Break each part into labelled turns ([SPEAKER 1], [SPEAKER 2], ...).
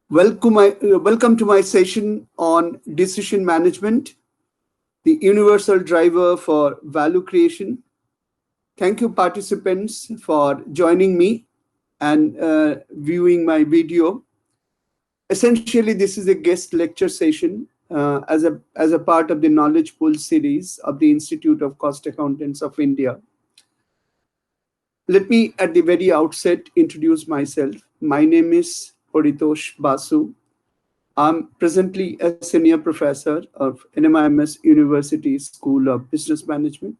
[SPEAKER 1] Welcome to my session on decision management, the universal driver for value creation. Thank you, participants, for joining me and viewing my video. Essentially, this is a guest lecture session as a part of the Knowledge Pool series of the Institute of Cost Accountants of India. Let me, at the very outset, introduce myself. My name is Paritosh Basu. I'm presently a senior professor of NMIMS University School of Business Management.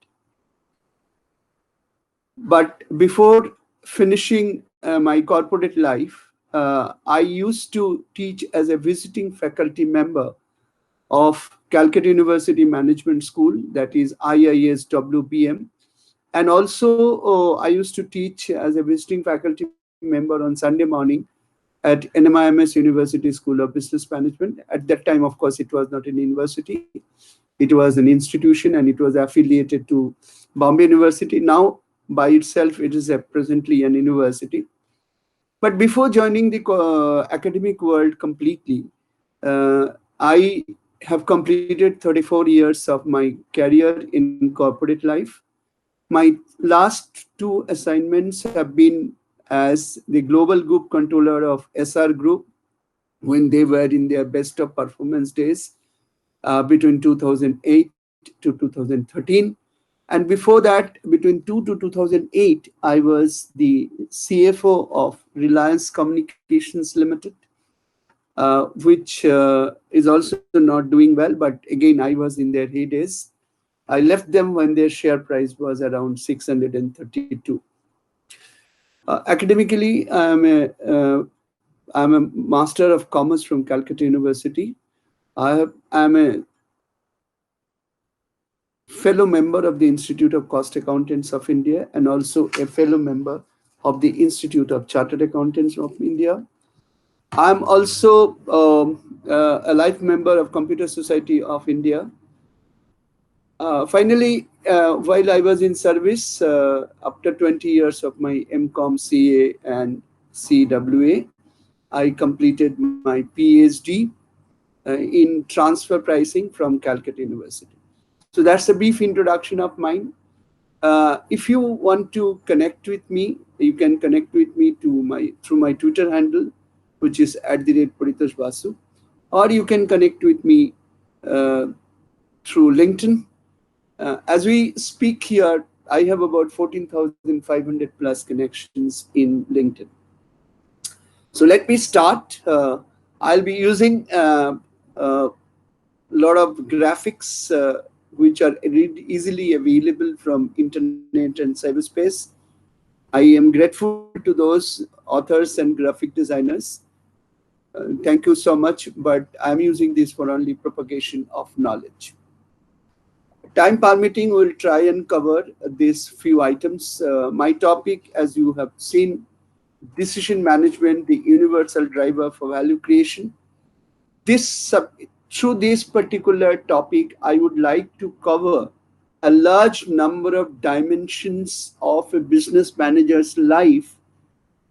[SPEAKER 1] But before finishing my corporate life, I used to teach as a visiting faculty member of Calcutta University Management School, that is IIS WBM. And also, I used to teach as a visiting faculty member on Sunday morning at NMIMS University School of Business Management. At that time, of course, it was not an university. It was an institution and it was affiliated to Bombay University. Now, by itself, it is presently an university. But before joining the academic world completely, I have completed 34 years of my career in corporate life. My last two assignments have been as the global group controller of SR Group when they were in their best of performance days between 2008 to 2013. And before that, between 2008, I was the CFO of Reliance Communications Limited, which is also not doing well. But again, I was in their heydays. I left them when their share price was around 632. Academically, I'm a Master of Commerce from Calcutta University. I'm a fellow member of the Institute of Cost Accountants of India and also a fellow member of the Institute of Chartered Accountants of India. I'm also a life member of Computer Society of India. Finally, while I was in service, after 20 years of my MCOM, CA and CWA, I completed my PhD in transfer pricing from Calcutta University. So that's a brief introduction of mine. If you want to connect with me, you can connect with me through my Twitter handle, which is @Paritosh Basu, or you can connect with me through LinkedIn. As we speak here, I have about 14,500 plus connections in LinkedIn. So let me start. I'll be using a lot of graphics which are easily available from internet and cyberspace. I am grateful to those authors and graphic designers. Thank you so much, but I'm using this for only propagation of knowledge. Time permitting, we'll try and cover these few items. My topic, as you have seen, decision management, the universal driver for value creation. Through this particular topic, I would like to cover a large number of dimensions of a business manager's life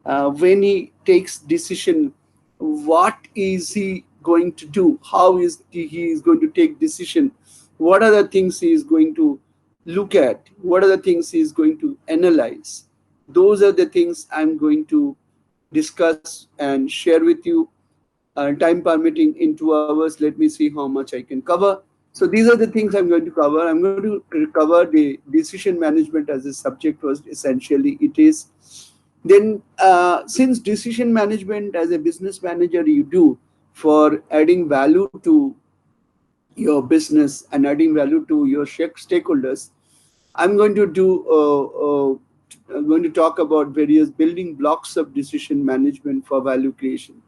[SPEAKER 1] when he takes decision. What is he going to do? How is he is going to take decision? What are the things he is going to look at? What are the things he is going to analyze? Those are the things I'm going to discuss and share with you. Time permitting in 2 hours, let me see how much I can cover. So these are the things I'm going to cover. I'm going to cover the decision management as a subject first, essentially it is. Then since decision management as a business manager you do for adding value to your business and adding value to your stakeholders, I'm going to I'm going to talk about various building blocks of decision management for value creation.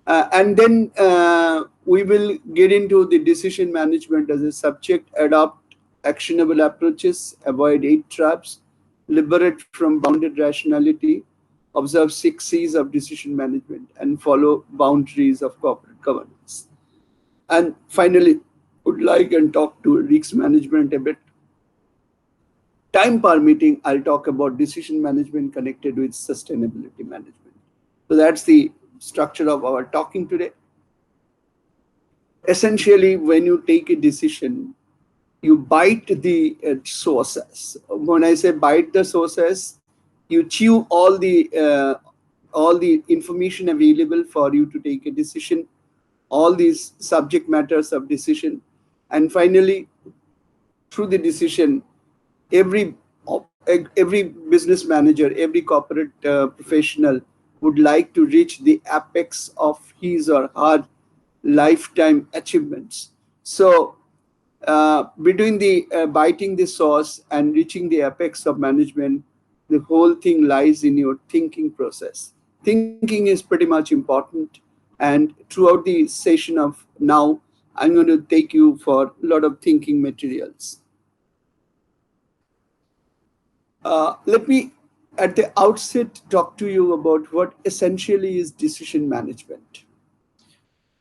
[SPEAKER 1] And then we will get into the decision management as a subject, adopt actionable approaches, avoid 8 traps, liberate from bounded rationality, observe 6 C's of decision management, and follow boundaries of corporate governance. And finally, would like and talk to risk management a bit. Time permitting, I'll talk about decision management connected with sustainability management. So that's the structure of our talking today. Essentially, when you take a decision, you bite the sources. When I say bite the sources, you chew all the information available for you to take a decision, all these subject matters of decision, and finally, through the decision, every every business manager, every corporate professional would like to reach the apex of his or her lifetime achievements. So between the biting the sauce and reaching the apex of management, the whole thing lies in your thinking process. Thinking is pretty much important, and throughout the session of now, I'm going to take you for a lot of thinking materials. Let me, at the outset, talk to you about what essentially is decision management.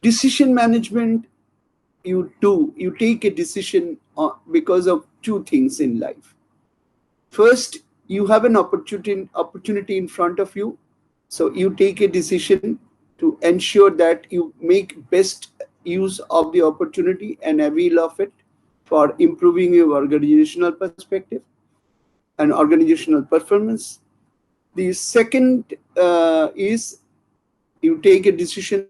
[SPEAKER 1] Decision management, you take a decision because of two things in life. First, you have an opportunity in front of you, so you take a decision to ensure that you make best use of the opportunity and avail of it for improving your organizational perspective and organizational performance. The second is you take a decision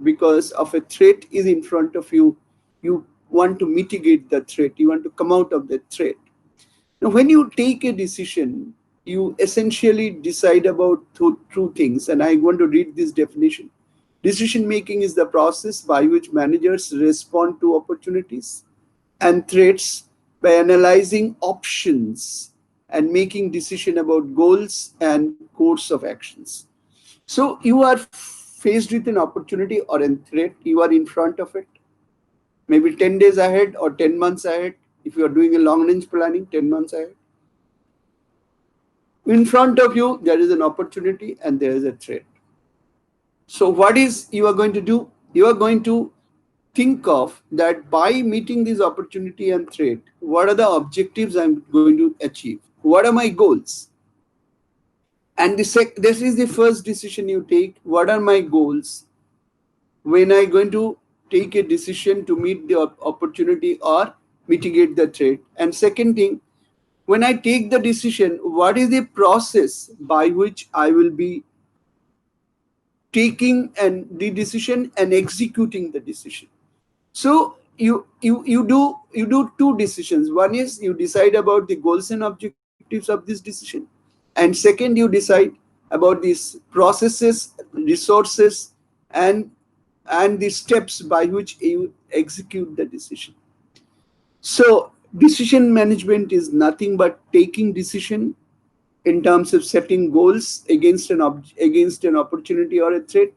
[SPEAKER 1] because of a threat is in front of you. You want to mitigate the threat. You want to come out of the threat. Now, when you take a decision, you essentially decide about two things. And I want to read this definition. Decision making is the process by which managers respond to opportunities and threats by analyzing options and making decision about goals and course of actions. So you are faced with an opportunity or a threat, you are in front of it, maybe 10 days ahead or 10 months ahead. If you are doing a long range planning, 10 months ahead. In front of you, there is an opportunity and there is a threat. So what is you are going to do? You are going to think of that by meeting this opportunity and threat, what are the objectives I'm going to achieve? What are my goals? And this is the first decision you take. What are my goals? When I'm going to take a decision to meet the opportunity or mitigate the threat. And second thing, when I take the decision, what is the process by which I will be taking and the decision and executing the decision? So you do two decisions. One is you decide about the goals and objectives of this decision, and second you decide about these processes, resources, and the steps by which you execute the decision. So decision management is nothing but taking decision in terms of setting goals against against an opportunity or a threat,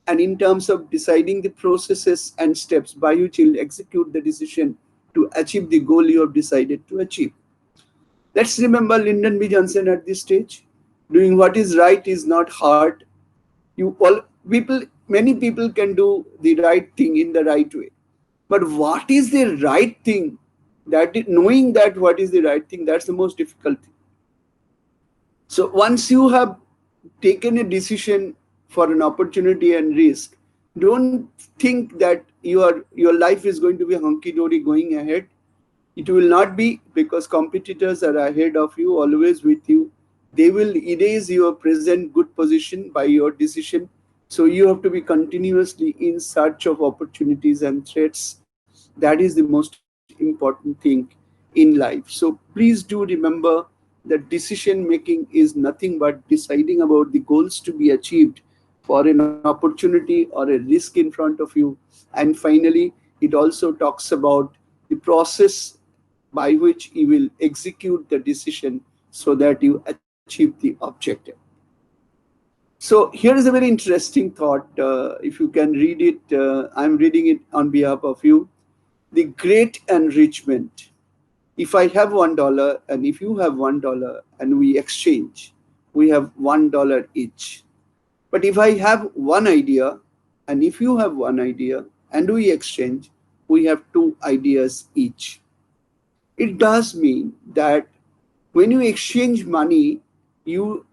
[SPEAKER 1] and in terms of deciding the processes and steps by which you'll execute the decision to achieve the goal you have decided to achieve. Let's remember Lyndon B. Johnson at this stage. Doing what is right is not hard. You all people, many people can do the right thing in the right way. But what is the right thing? Knowing that what is the right thing, that's the most difficult thing. So once you have taken a decision for an opportunity and risk, don't think that your life is going to be hunky dory going ahead. It will not be, because competitors are ahead of you, always with you. They will erase your present good position by your decision. So you have to be continuously in search of opportunities and threats. That is the most important thing in life. So please do remember that decision making is nothing but deciding about the goals to be achieved for an opportunity or a risk in front of you. And finally, it also talks about the process by which you will execute the decision so that you achieve the objective. So here is a very interesting thought. If you can read it, I'm reading it on behalf of you. The great enrichment. If I have $1 and if you have $1 and we exchange, we have $1 each. But if I have one idea and if you have one idea and we exchange, we have two ideas each. It does mean that when you exchange money, you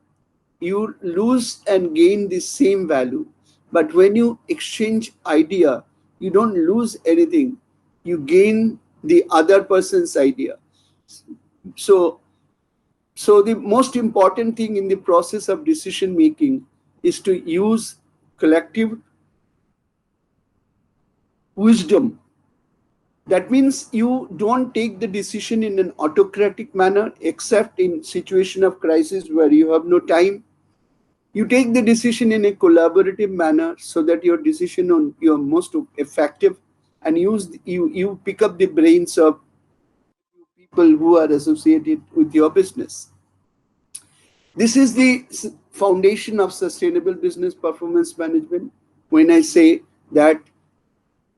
[SPEAKER 1] you lose and gain the same value. But when you exchange idea, you don't lose anything. You gain the other person's idea. So, so the most important thing in the process of decision making is to use collective wisdom. That means you don't take the decision in an autocratic manner, except in situation of crisis where you have no time. You take the decision in a collaborative manner so that your decision on your most effective, and you pick up the brains of people who are associated with your business. This is the foundation of sustainable business performance management. When I say that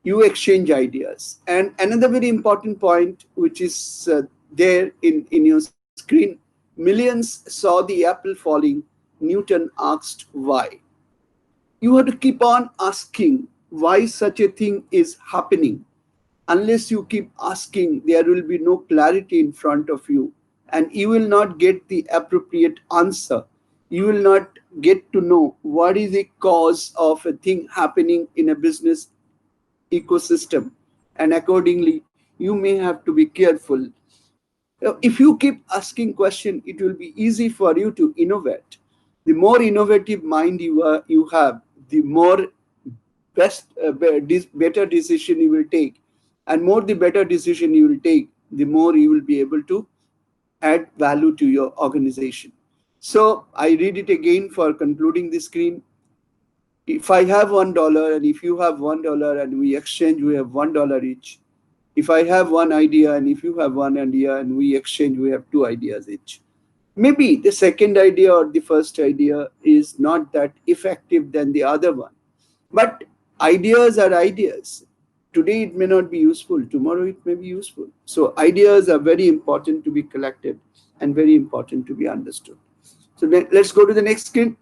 [SPEAKER 1] you exchange ideas. And another very important point, which is there in your screen, millions saw the apple falling. Newton asked why. You have to keep on asking why such a thing is happening. Unless you keep asking, there will be no clarity in front of you, and you will not get the appropriate answer. You will not get to know what is the cause of a thing happening in a business ecosystem, and accordingly you may have to be careful. If you keep asking questions, it will be easy for you to innovate. The more innovative mind you have, the more better decision you will take, and more the better decision you will take, the more you will be able to add value to your organization. So I read it again for concluding the screen. If I have $1 and if you have $1 and we exchange, we have $1 each. If I have one idea and if you have one idea and we exchange, we have two ideas each. Maybe the second idea or the first idea is not that effective than the other one. But ideas are ideas. Today it may not be useful, tomorrow it may be useful. So ideas are very important to be collected and very important to be understood. So let's go to the next screen.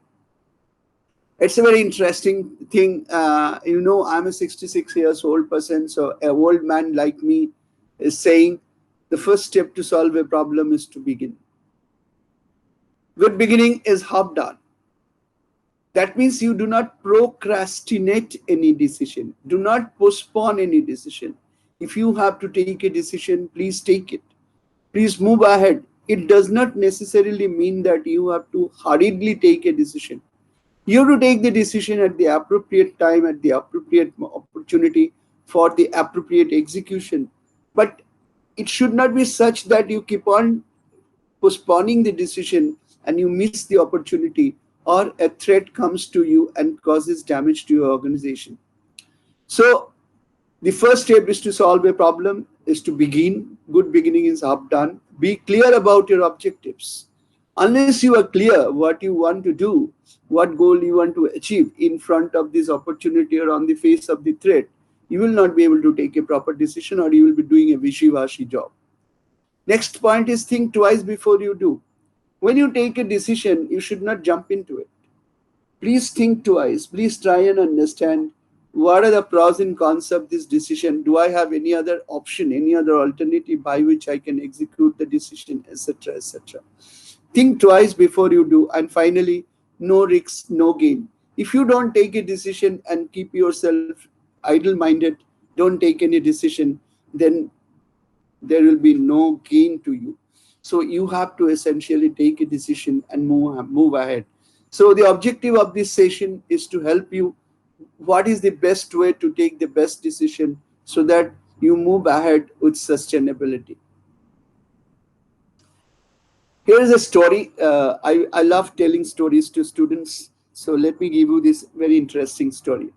[SPEAKER 1] It's a very interesting thing. I'm a 66 years old person, so an old man like me is saying the first step to solve a problem is to begin. Good beginning is half done. That means you do not procrastinate any decision. Do not postpone any decision. If you have to take a decision, please take it. Please move ahead. It does not necessarily mean that you have to hurriedly take a decision. You have to take the decision at the appropriate time, at the appropriate opportunity, for the appropriate execution. But it should not be such that you keep on postponing the decision and you miss the opportunity, or a threat comes to you and causes damage to your organization. So the first step is to solve a problem, is to begin. Good beginning is half done. Be clear about your objectives. Unless you are clear what you want to do, what goal you want to achieve in front of this opportunity or on the face of the threat, you will not be able to take a proper decision, or you will be doing a wishy-washy job. Next point is think twice before you do. When you take a decision, you should not jump into it. Please think twice. Please try and understand what are the pros and cons of this decision. Do I have any other option, any other alternative by which I can execute the decision, etc., etc. Think twice before you do. And finally, no risk, no gain. If you don't take a decision and keep yourself idle-minded, don't take any decision, then there will be no gain to you. So you have to essentially take a decision and move ahead. So the objective of this session is to help you what is the best way to take the best decision so that you move ahead with sustainability. Here is a story. I love telling stories to students. So let me give you this very interesting story.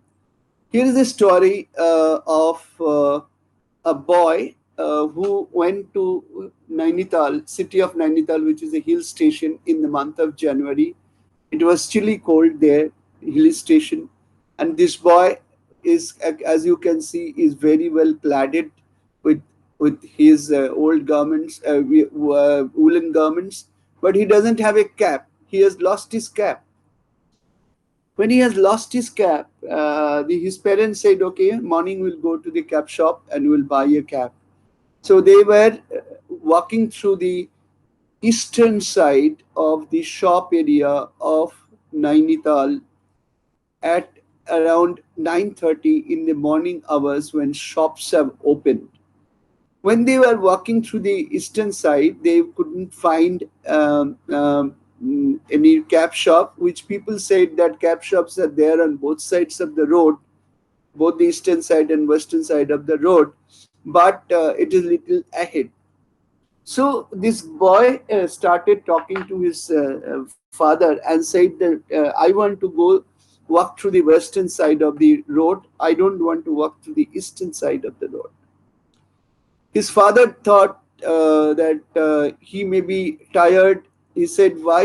[SPEAKER 1] Here is a story of a boy who went to Nainital, city of Nainital, which is a hill station, in the month of January. It was chilly cold there, hill station. And this boy is, as you can see, is very well cladded with his old garments, woolen garments, but he doesn't have a cap. He has lost his cap. When he has lost his cap, his parents said, okay, morning we'll go to the cap shop and we'll buy a cap. So they were walking through the eastern side of the shop area of Nainital at around 9:30 in the morning hours when shops have opened. When they were walking through the eastern side, they couldn't find any cab shop, which people said that cab shops are there on both sides of the road, both the eastern side and western side of the road, but it is little ahead. So this boy started talking to his father and said that I want to go walk through the western side of the road. I don't want to walk through the eastern side of the road. His father thought that he may be tired. He said, why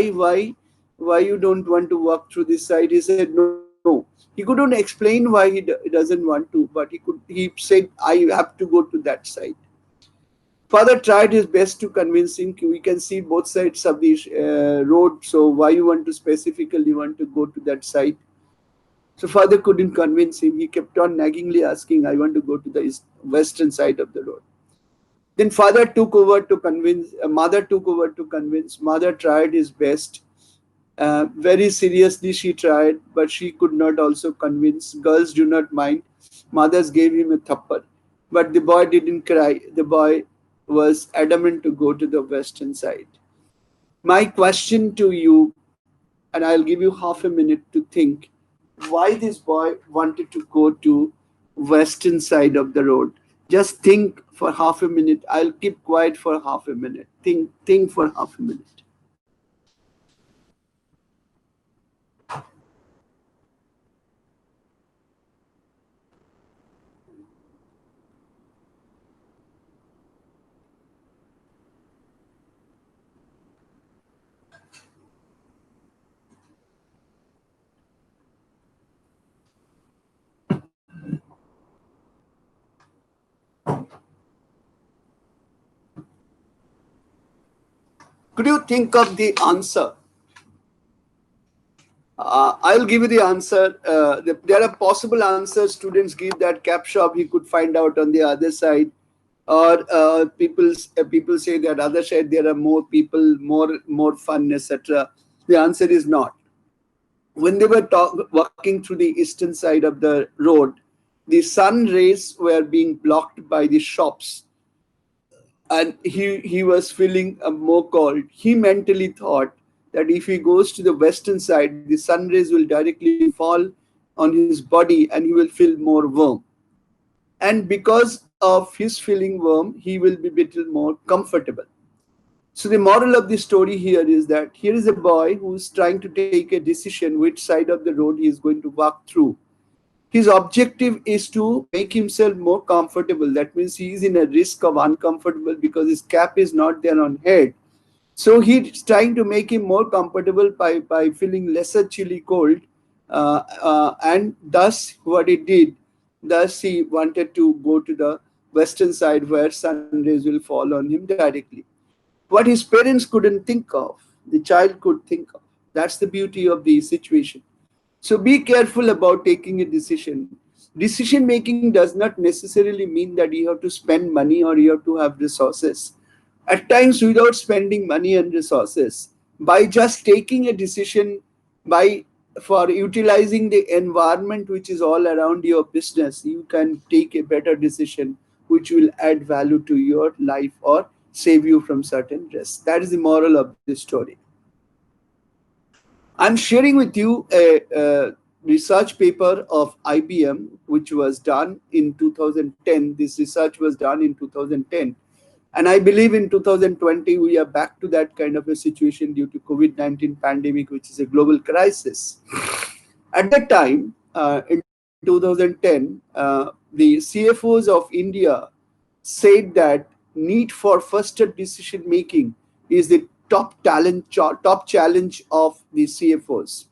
[SPEAKER 1] you don't want to walk through this side?" He said, "No." He couldn't explain why he doesn't want to, but he said, "I have to go to that side." Father tried his best to convince him. We can see both sides of the road, so why you want to specifically want to go to that side? So father couldn't convince him. He kept on naggingly asking, "I want to go to the western side of the road." Then father took over to convince. Mother took over to convince. Mother tried his best. Very seriously, she tried, but she could not also convince. Girls do not mind. Mothers gave him a thappar, but the boy didn't cry. The boy was adamant to go to the western side. My question to you, and I'll give you half a minute to think why this boy wanted to go to western side of the road. Just think for half a minute. I'll keep quiet for half a minute. Think for half a minute. Could you think of the answer? I'll give you the answer. There are possible answers. Students give that cap shop he could find out on the other side, or people say that other side there are more people, more fun, etc. The answer is not. When they were walking through the eastern side of the road, the sun rays were being blocked by the shops, and he was feeling more cold. He mentally thought that if he goes to the western side, the sun rays will directly fall on his body and he will feel more warm. And because of his feeling warm, he will be a little more comfortable. So the moral of the story here is that here is a boy who is trying to take a decision which side of the road he is going to walk through. His objective is to make himself more comfortable. That means he is in a risk of uncomfortable because his cap is not there on head. So he's trying to make him more comfortable by feeling lesser chilly cold. And thus what he did, thus he wanted to go to the western side where sun rays will fall on him directly. What his parents couldn't think of, the child could think of. That's the beauty of the situation. So be careful about taking a decision. Decision making does not necessarily mean that you have to spend money or you have to have resources. At times, without spending money and resources, by just taking a decision, by for utilizing the environment which is all around your business, you can take a better decision which will add value to your life or save you from certain risks. That is the moral of this story. I'm sharing with you a research paper of IBM, which was done in 2010. This research was done in 2010. And I believe in 2020, we are back to that kind of a situation due to COVID-19 pandemic, which is a global crisis. At that time, in 2010, the CFOs of India said that need for faster decision making is the top challenge of the CFOs.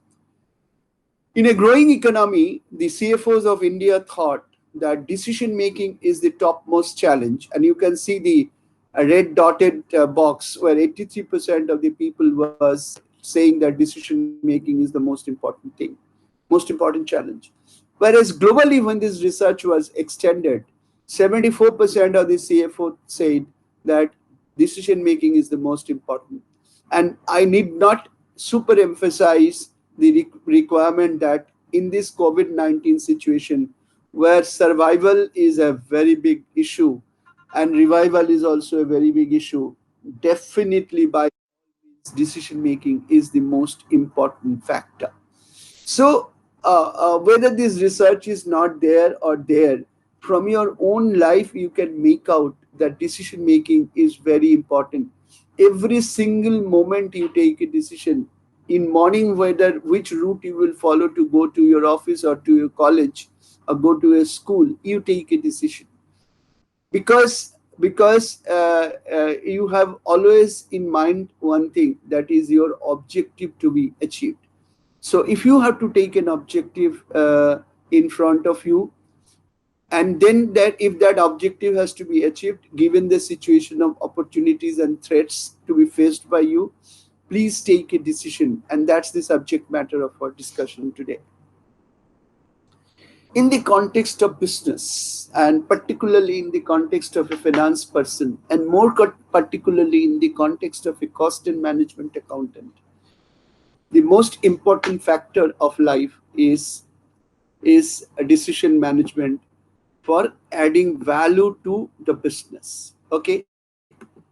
[SPEAKER 1] In a growing economy, the CFOs of India thought that decision making is the topmost challenge. And you can see the red dotted box where 83% of the people was saying that decision making is the most important thing, most important challenge. Whereas globally, when this research was extended, 74% of the CFO said that decision making is the most important. And I need not super emphasize the requirement that in this COVID-19 situation, where survival is a very big issue and revival is also a very big issue, definitely by decision making is the most important factor. So, whether this research is not there or there, from your own life, you can make out that decision making is very important. Every single moment you take a decision in morning, whether which route you will follow to go to your office or to your college or go to a school, you take a decision because you have always in mind one thing, that is your objective to be achieved. So if you have to take an objective in front of you, and then that if that objective has to be achieved given the situation of opportunities and threats to be faced by you, please take a decision. And that's the subject matter of our discussion today. In the context of business, and particularly in the context of a finance person, and more particularly in the context of a cost and management accountant, the most important factor of life is a decision management for adding value to the business. Okay,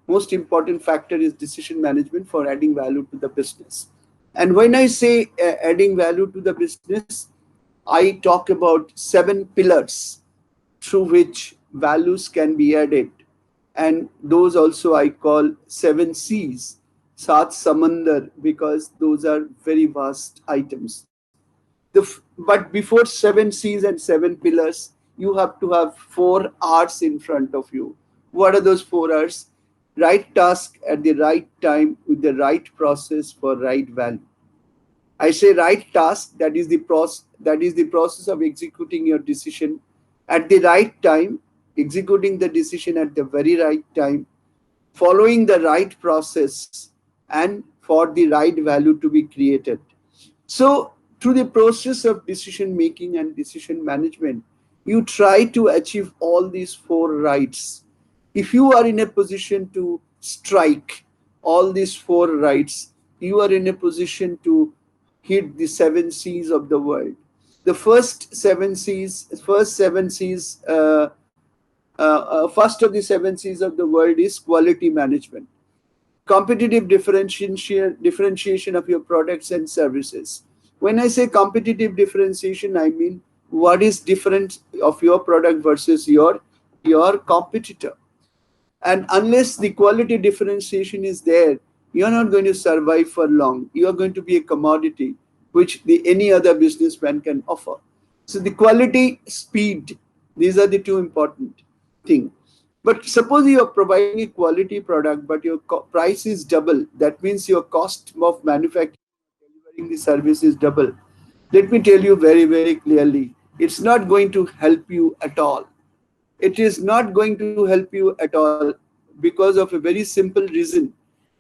[SPEAKER 1] most important factor is decision management for adding value to the business. And when I say adding value to the business, I talk about 7 pillars through which values can be added. And those also I call 7 C's, Sat Samandar, because those are very vast items. But before 7 C's and 7 pillars, you have to have 4 R's in front of you. What are those 4 R's? Right task at the right time with the right process for right value. I say right task, that is the process of executing your decision at the right time, executing the decision at the very right time, following the right process, and for the right value to be created. So, through the process of decision making and decision management, you try to achieve all these 4 rights. If you are in a position to strike all these 4 rights, you are in a position to hit the 7 C's of the world. The first of the 7 C's of the world is quality management, competitive differentiation of your products and services. When I say competitive differentiation, I mean what is different of your product versus your competitor. And unless the quality differentiation is there, you're not going to survive for long. You're going to be a commodity which any other businessman can offer. So the quality, speed, these are the two important things. But suppose you are providing a quality product, but your price is double. That means your cost of manufacturing, delivering the service is double. Let me tell you very, very clearly, it's not going to help you at all. It is not going to help you at all because of a very simple reason.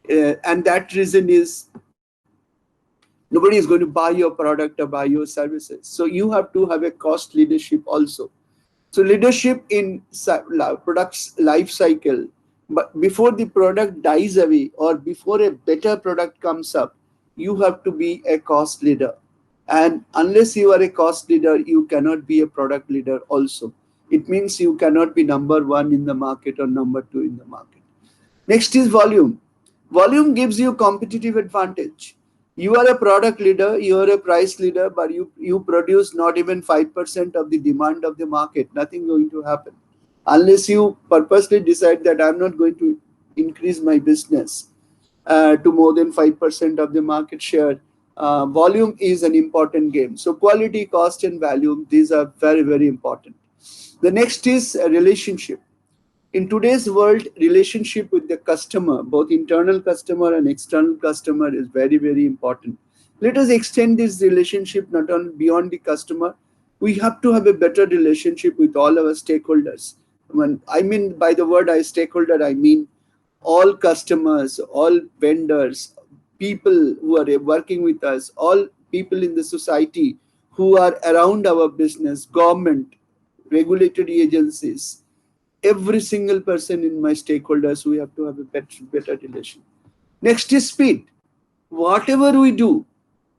[SPEAKER 1] And that reason is nobody is going to buy your product or buy your services. So you have to have a cost leadership also. So leadership in product's life cycle, but before the product dies away or before a better product comes up, you have to be a cost leader. And unless you are a cost leader, you cannot be a product leader also. It means you cannot be number one in the market or number two in the market. Next is volume. Volume gives you competitive advantage. You are a product leader, you are a price leader, but you produce not even 5% of the demand of the market. Nothing going to happen. Unless you purposely decide that I'm not going to increase my business to more than 5% of the market share. Volume is an important game. So quality, cost, and value, these are very, very important. The next is a relationship. In today's world, relationship with the customer, both internal customer and external customer, is very, very important. Let us extend this relationship not only beyond the customer. We have to have a better relationship with all our stakeholders. When I mean by the word I stakeholder, I mean all customers, all vendors, people who are working with us, all people in the society who are around our business, government, regulatory agencies, every single person in my stakeholders, we have to have a better relation. Next is speed. Whatever we do,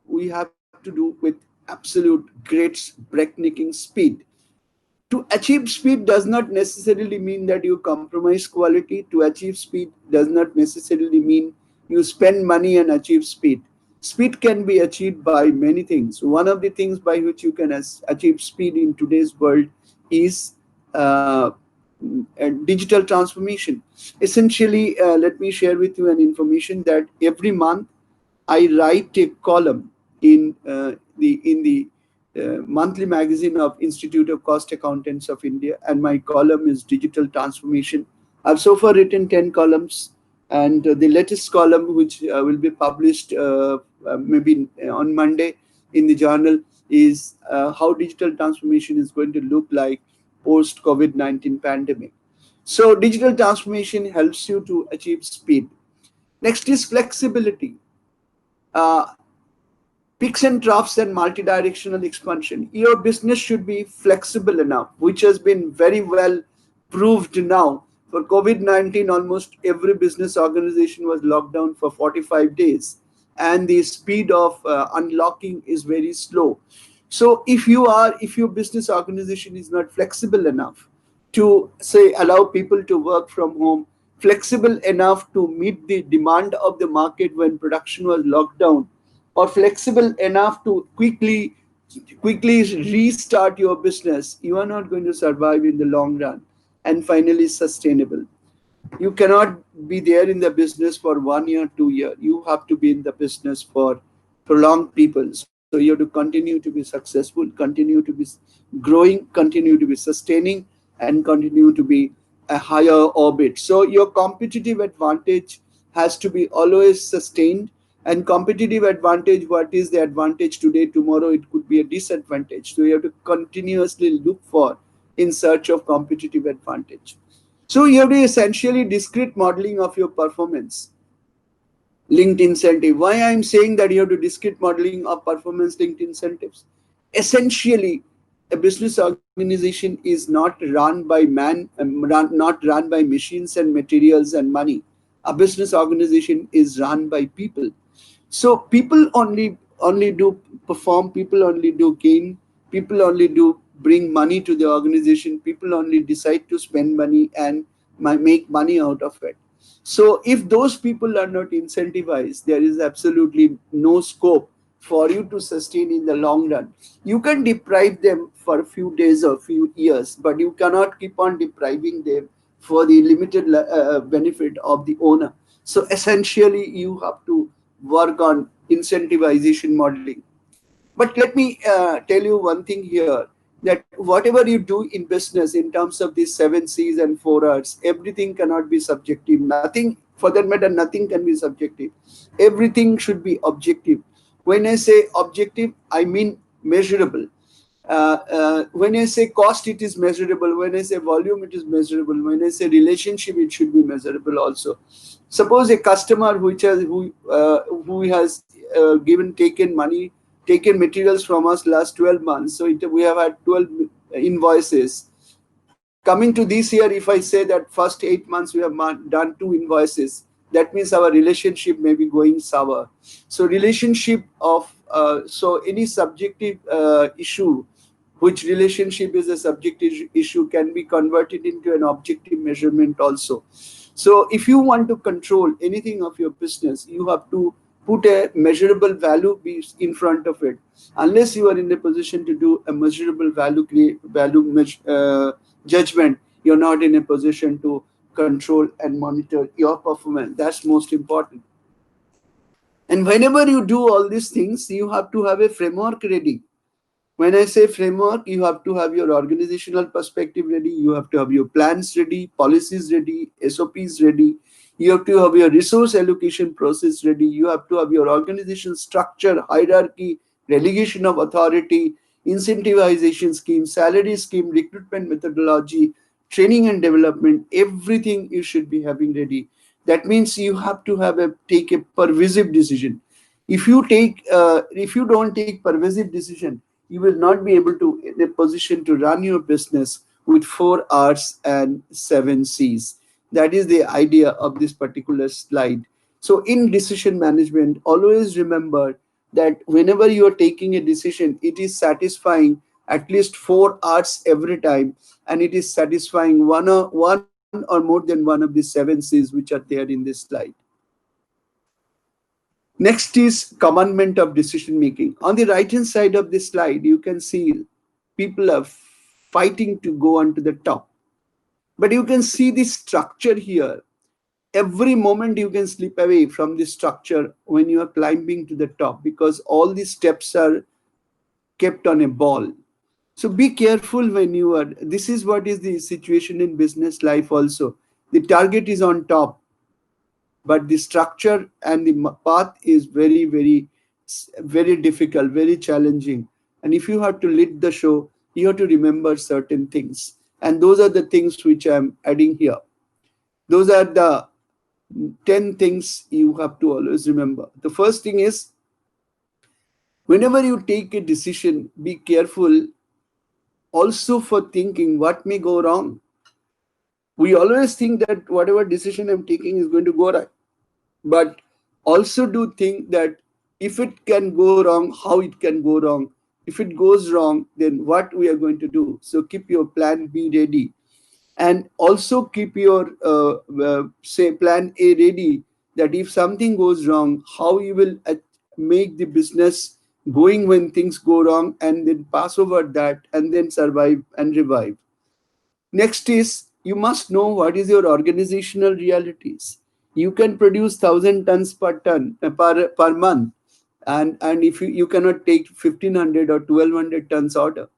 [SPEAKER 1] we have to do with absolute great breaknecking speed. To achieve speed does not necessarily mean that you compromise quality. To achieve speed does not necessarily mean you spend money and achieve speed. Speed can be achieved by many things. One of the things by which you can achieve speed in today's world is uh, digital transformation. Essentially, let me share with you an information that every month I write a column in the monthly magazine of Institute of Cost Accountants of India, and my column is digital transformation. I've so far written 10 columns, and the latest column, which will be published maybe on Monday in the journal, is how digital transformation is going to look like post COVID-19 pandemic. So digital transformation helps you to achieve speed. Next is flexibility. Uh, Peaks and troughs and multi-directional expansion. Your business should be flexible enough, which has been very well proved now. For COVID-19, almost every business organization was locked down for 45 days, and the speed of unlocking is very slow. So if your business organization is not flexible enough to say allow people to work from home, flexible enough to meet the demand of the market when production was locked down, or flexible enough to quickly restart your business, you are not going to survive in the long run. And finally, sustainable. You cannot be there in the business for 1 year, 2 year. You have to be in the business for prolonged people. So you have to continue to be successful, continue to be growing, continue to be sustaining, and continue to be a higher orbit. So your competitive advantage has to be always sustained. And competitive advantage, what is the advantage today, tomorrow it could be a disadvantage. So you have to continuously look for in search of competitive advantage. So you have to essentially discrete modeling of your performance linked incentive. Why I'm saying that you have to discrete modeling of performance linked incentives? Essentially, a business organization is not run by not run by machines and materials and money. A business organization is run by people. So people only do perform, people only do gain, people only do bring money to the organization, people only decide to spend money and make money out of it. So if those people are not incentivized, there is absolutely no scope for you to sustain in the long run. You can deprive them for a few days or few years, but you cannot keep on depriving them for the limited benefit of the owner. So essentially, you have to work on incentivization modeling. But let me tell you one thing here, that whatever you do in business in terms of these 7 C's and 4 R's, everything cannot be subjective. Nothing, for that matter, nothing can be subjective. Everything should be objective. When I say objective, I mean measurable. When I say cost, it is measurable. When I say volume, it is measurable. When I say relationship, it should be measurable also. Suppose a customer who has given taken money, taken materials from us last 12 months. So we have had 12 invoices. Coming to this year, if I say that first 8 months we have done 2 invoices, that means our relationship may be going sour. So relationship of so any subjective issue, which relationship is a subjective issue, can be converted into an objective measurement also. So if you want to control anything of your business, you have to put a measurable value in front of it. Unless you are in a position to do a measurable judgment, you're not in a position to control and monitor your performance. That's most important. And whenever you do all these things, you have to have a framework ready. When I say framework, you have to have your organizational perspective ready, you have to have your plans ready, policies ready, SOPs ready, you have to have your resource allocation process ready, you have to have your organization structure, hierarchy, delegation of authority, incentivization scheme, salary scheme, recruitment methodology, training and development. Everything you should be having ready. That means you have to take a pervasive decision. If you don't take pervasive decision, you will not be able to in a position to run your business with 4 R's and 7 C's. That is the idea of this particular slide. So in decision management, always remember that whenever you are taking a decision, it is satisfying at least 4 hours every time, and it is satisfying one or more than one of the seven C's which are there in this slide. Next is commandment of decision making. On the right hand side of this slide, you can see people are fighting to go onto the top. But you can see the structure here. Every moment you can slip away from the structure when you are climbing to the top, because all the steps are kept on a ball. So be careful when you are. This is what is the situation in business life also. The target is on top, but the structure and the path is very difficult, very challenging. And if you have to lead the show, you have to remember certain things, and those are the things which I'm adding here. Those are the 10 things you have to always remember. The first thing is, whenever you take a decision, be careful also for thinking what may go wrong. We always think that whatever decision I'm taking is going to go right, but also do think that if it can go wrong, how it can go wrong. If it goes wrong, then what we are going to do. So keep your plan B ready, and also keep your say plan A ready, that if something goes wrong, how you will make the business going when things go wrong, and then pass over that and then survive and revive. Next is, you must know what is your organizational realities. You can produce 1,000 tons per month, and if you cannot take 1,500 or 1,200 tons order,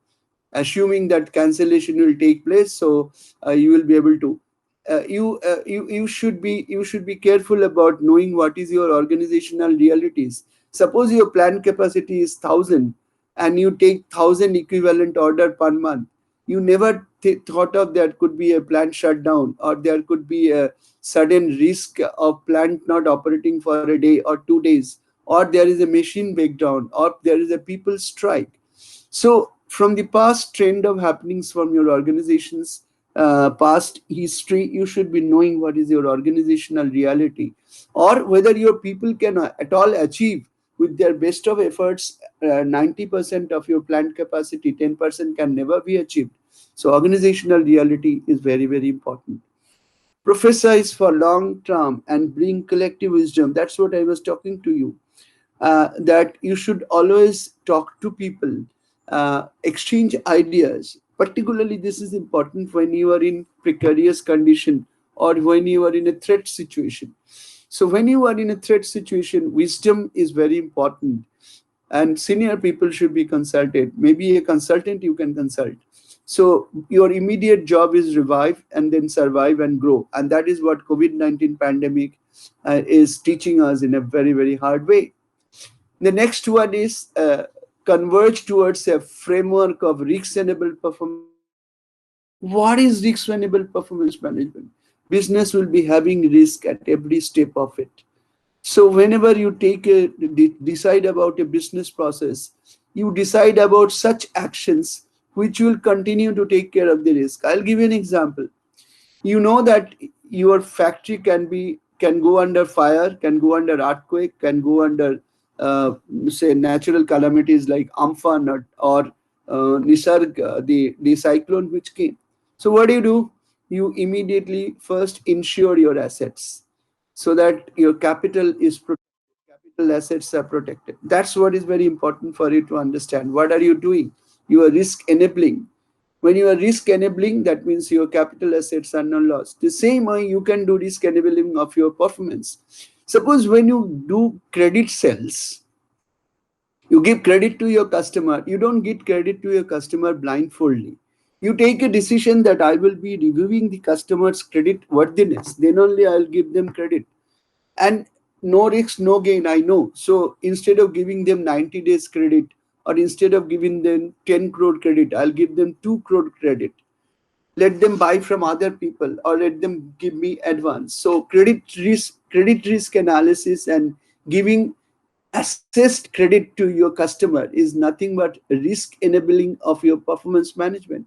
[SPEAKER 1] assuming that cancellation will take place, so you will be able to. You should be careful about knowing what is your organizational realities. Suppose your planned capacity is 1,000, and you take 1,000 equivalent order per month. You never thought of there could be a plant shutdown, or there could be a sudden risk of plant not operating for a day or 2 days, or there is a machine breakdown, or there is a people strike. So, from the past trend of happenings from your organization's past history, you should be knowing what is your organizational reality, or whether your people can at all achieve with their best of efforts 90% of your plant capacity, 10% can never be achieved. So, organizational reality is very important. Prophesize for long term and bring collective wisdom. That's what I was talking to you, that you should always talk to people, exchange ideas. Particularly, this is important when you are in precarious condition, or when you are in a threat situation. So when you are in a threat situation, wisdom is very important, and senior people should be consulted. Maybe a consultant you can consult. So your immediate job is revive and then survive and grow, and that is what COVID-19 pandemic is teaching us in a very hard way. The next one is converge towards a framework of risk-enable performance management. What is risk-enable performance management? Business will be having risk at every step of it. So whenever you decide about a business process, you decide about such actions which will continue to take care of the risk. I'll give you an example. You know that your factory can go under fire, can go under earthquake, can go under say natural calamities like Amphan or Nisarg, the cyclone which came. So what do? You immediately first insure your assets, so that your capital is protected, capital assets are protected. That's what is very important for you to understand. What are you doing? You are risk enabling. When you are risk enabling, that means your capital assets are not lost. The same way you can do risk enabling of your performance. Suppose when you do credit sales, you give credit to your customer. You don't give credit to your customer blindfoldly. You take a decision that I will be reviewing the customer's credit worthiness. Then only I'll give them credit. And no risk, no gain, I know. So instead of giving them 90 days credit, or instead of giving them 10 crore credit, I'll give them 2 crore credit. Let them buy from other people, or let them give me advance. So credit risk analysis and giving assessed credit to your customer is nothing but risk enabling of your performance management.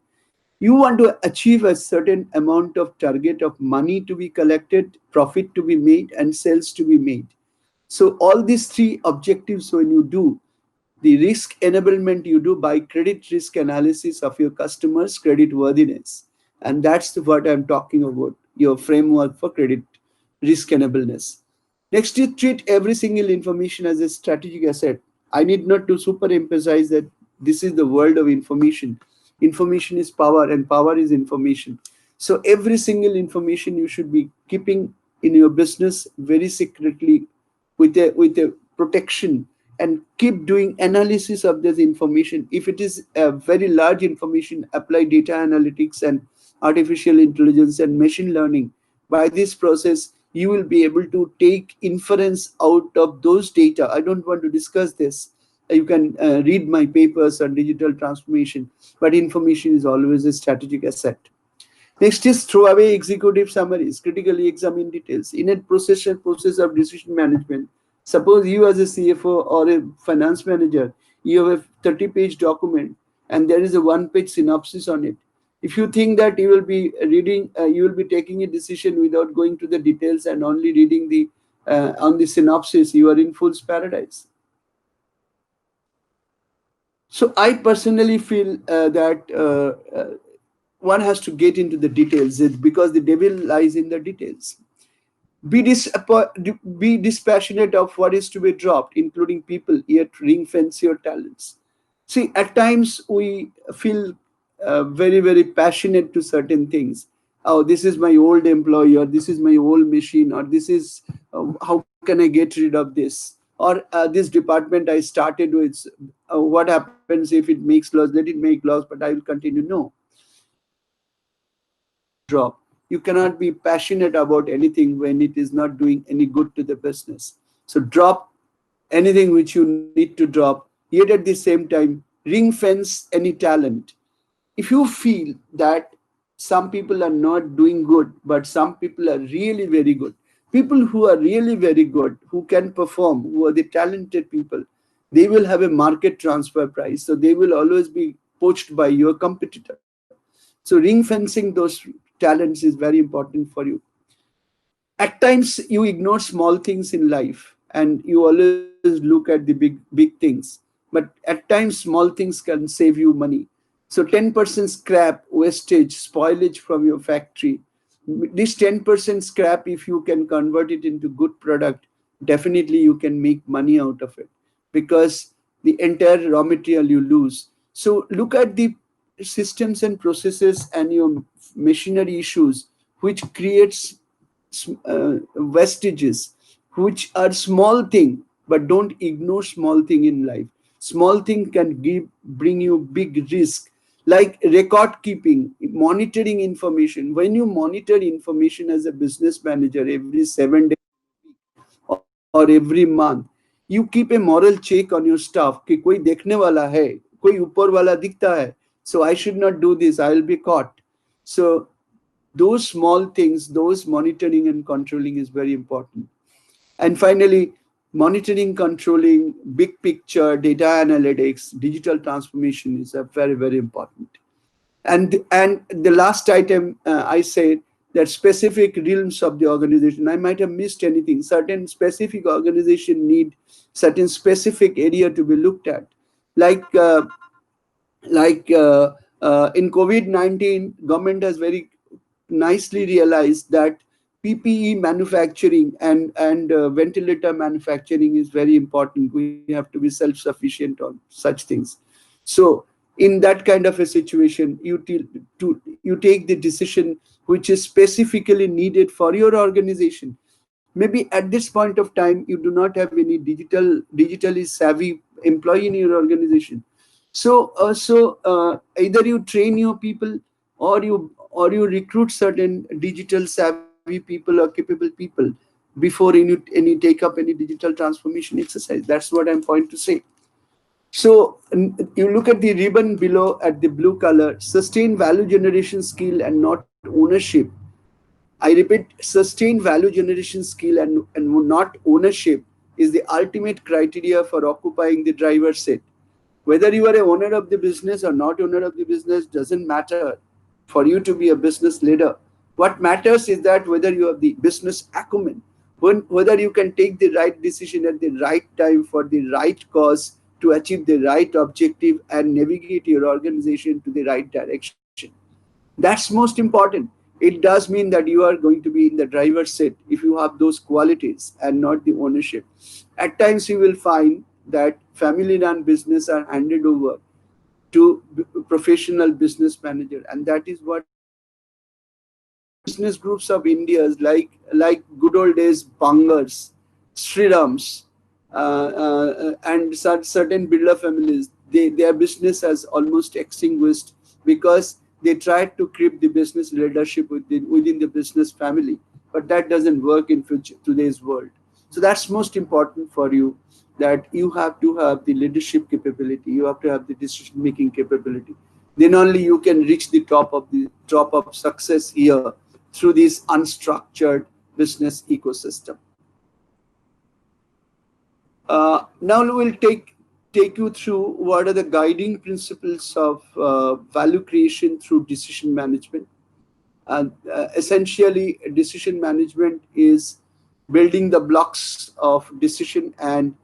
[SPEAKER 1] You want to achieve a certain amount of target of money to be collected, profit to be made, and sales to be made. So all these three objectives, when you do the risk enablement, you do by credit risk analysis of your customers' credit worthiness. And that's what I'm talking about, your framework for credit risk enableness. Next, you treat every single information as a strategic asset. I need not to super emphasize that this is the world of information. Information is power, and power is information. So every single information you should be keeping in your business very secretly, with a protection, and keep doing analysis of this information. If it is a very large information, apply data analytics and artificial intelligence and machine learning. By this process, you will be able to take inference out of those data. I don't want to discuss this. You can read my papers on digital transformation, but information is always a strategic asset. Next is throw away executive summaries, critically examine details. In a process of decision management, suppose you as a CFO or a finance manager, you have a 30-page document and there is a one-page synopsis on it. If you think that you will be reading, you will be taking a decision without going to the details and only reading the on the synopsis, you are in fool's paradise. So I personally feel that one has to get into the details, because the devil lies in the details. Be dispassionate of what is to be dropped, including people, yet ring fence your talents. See, at times we feel very, very passionate to certain things. Oh, this is my old employee, or this is my old machine, or this is how can I get rid of this? Or this department I started with, what happens if it makes loss? Let it make loss, but I will continue. No, drop. You cannot be passionate about anything when it is not doing any good to the business. So drop anything which you need to drop, yet at the same time, ring fence any talent. If you feel that some people are not doing good, but some people are really very good, people who are really very good, who can perform, who are the talented people, they will have a market transfer price. So they will always be poached by your competitor. So ring fencing those talents is very important for you. At times you ignore small things in life and you always look at the big things, but at times small things can save you money. So 10% scrap, wastage, spoilage from your factory, this 10% scrap, if you can convert it into good product, definitely you can make money out of it, because the entire raw material you lose. So look at the systems and processes and your machinery issues which creates vestiges, which are small thing, but don't ignore small thing in life. Small thing can bring you big risk, like record keeping, monitoring information. When you monitor information as a business manager every 7 days or every month, you keep a moral check on your staff कि कोई देखने वाला है, कोई ऊपर वाला दिखता है, so I should not do this, I will be caught. So those small things, those monitoring and controlling is very important. And finally, monitoring, controlling, big picture, data analytics, digital transformation is a very, very important. And the last item, I said that specific realms of the organization. I might have missed anything. Certain specific organization need certain specific area to be looked at, like like in COVID-19, government has very nicely realized that PPE manufacturing and ventilator manufacturing is very important. We have to be self-sufficient on such things. So in that kind of a situation, you take the decision which is specifically needed for your organization. Maybe at this point of time you do not have any digitally savvy employee in your organization. So either you train your people, or you recruit certain digital savvy people or capable people before any take up any digital transformation exercise. That's what I'm trying to say. So you look at the ribbon below at the blue color, sustain value generation skill and not ownership. I repeat, sustained value generation skill and not ownership is the ultimate criteria for occupying the driver's seat. Whether you are a owner of the business or not owner of the business doesn't matter. for you to be a business leader. What matters is that whether you have the business acumen, whether you can take the right decision at the right time for the right cause to achieve the right objective and navigate your organization to the right direction. That's most important. It does mean that you are going to be in the driver's seat if you have those qualities and not the ownership. At times, you will find that family run business are handed over to professional business manager, and that is what many business groups of India, like good old days Bangars, Srirams, and certain builder families, their business has almost extinguished because they tried to keep the business leadership within the business family, but that doesn't work in today's world. So that's most important for you, that you have to have the leadership capability, you have to have the decision making capability. Then only you can reach the top of success here through this unstructured business ecosystem. Now we'll take you through what are the guiding principles of value creation through decision management. And essentially, decision management is building the blocks of decision and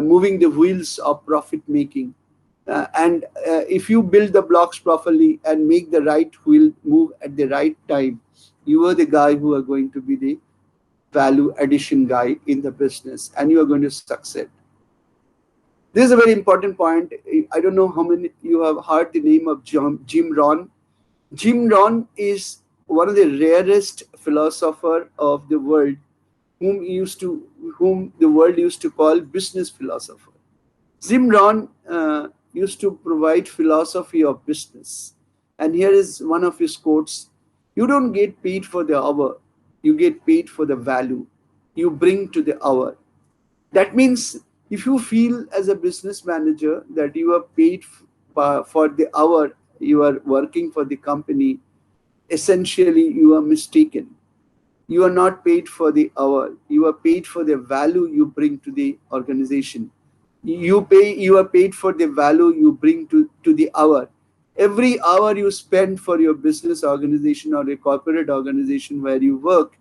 [SPEAKER 1] moving the wheels of profit making. And if you build the blocks properly and make the right wheel move at the right time, you are the guy who are going to be the value addition guy in the business, and you are going to succeed. This is a very important point. I don't know how many you have heard the name of Jim Rohn. Jim Rohn is one of the rarest philosopher of the world, whom the world used to call business philosopher. Jim Rohn used to provide philosophy of business, and here is one of his quotes: "You don't get paid for the hour; you get paid for the value you bring to the hour." That means if you feel as a business manager that you are paid for the hour you are working for the company, essentially you are mistaken. You are not paid for the hour. You are paid for the value you bring to the organization. You are paid for the value you bring to the hour. Every hour you spend for your business organization or a corporate organization where you work,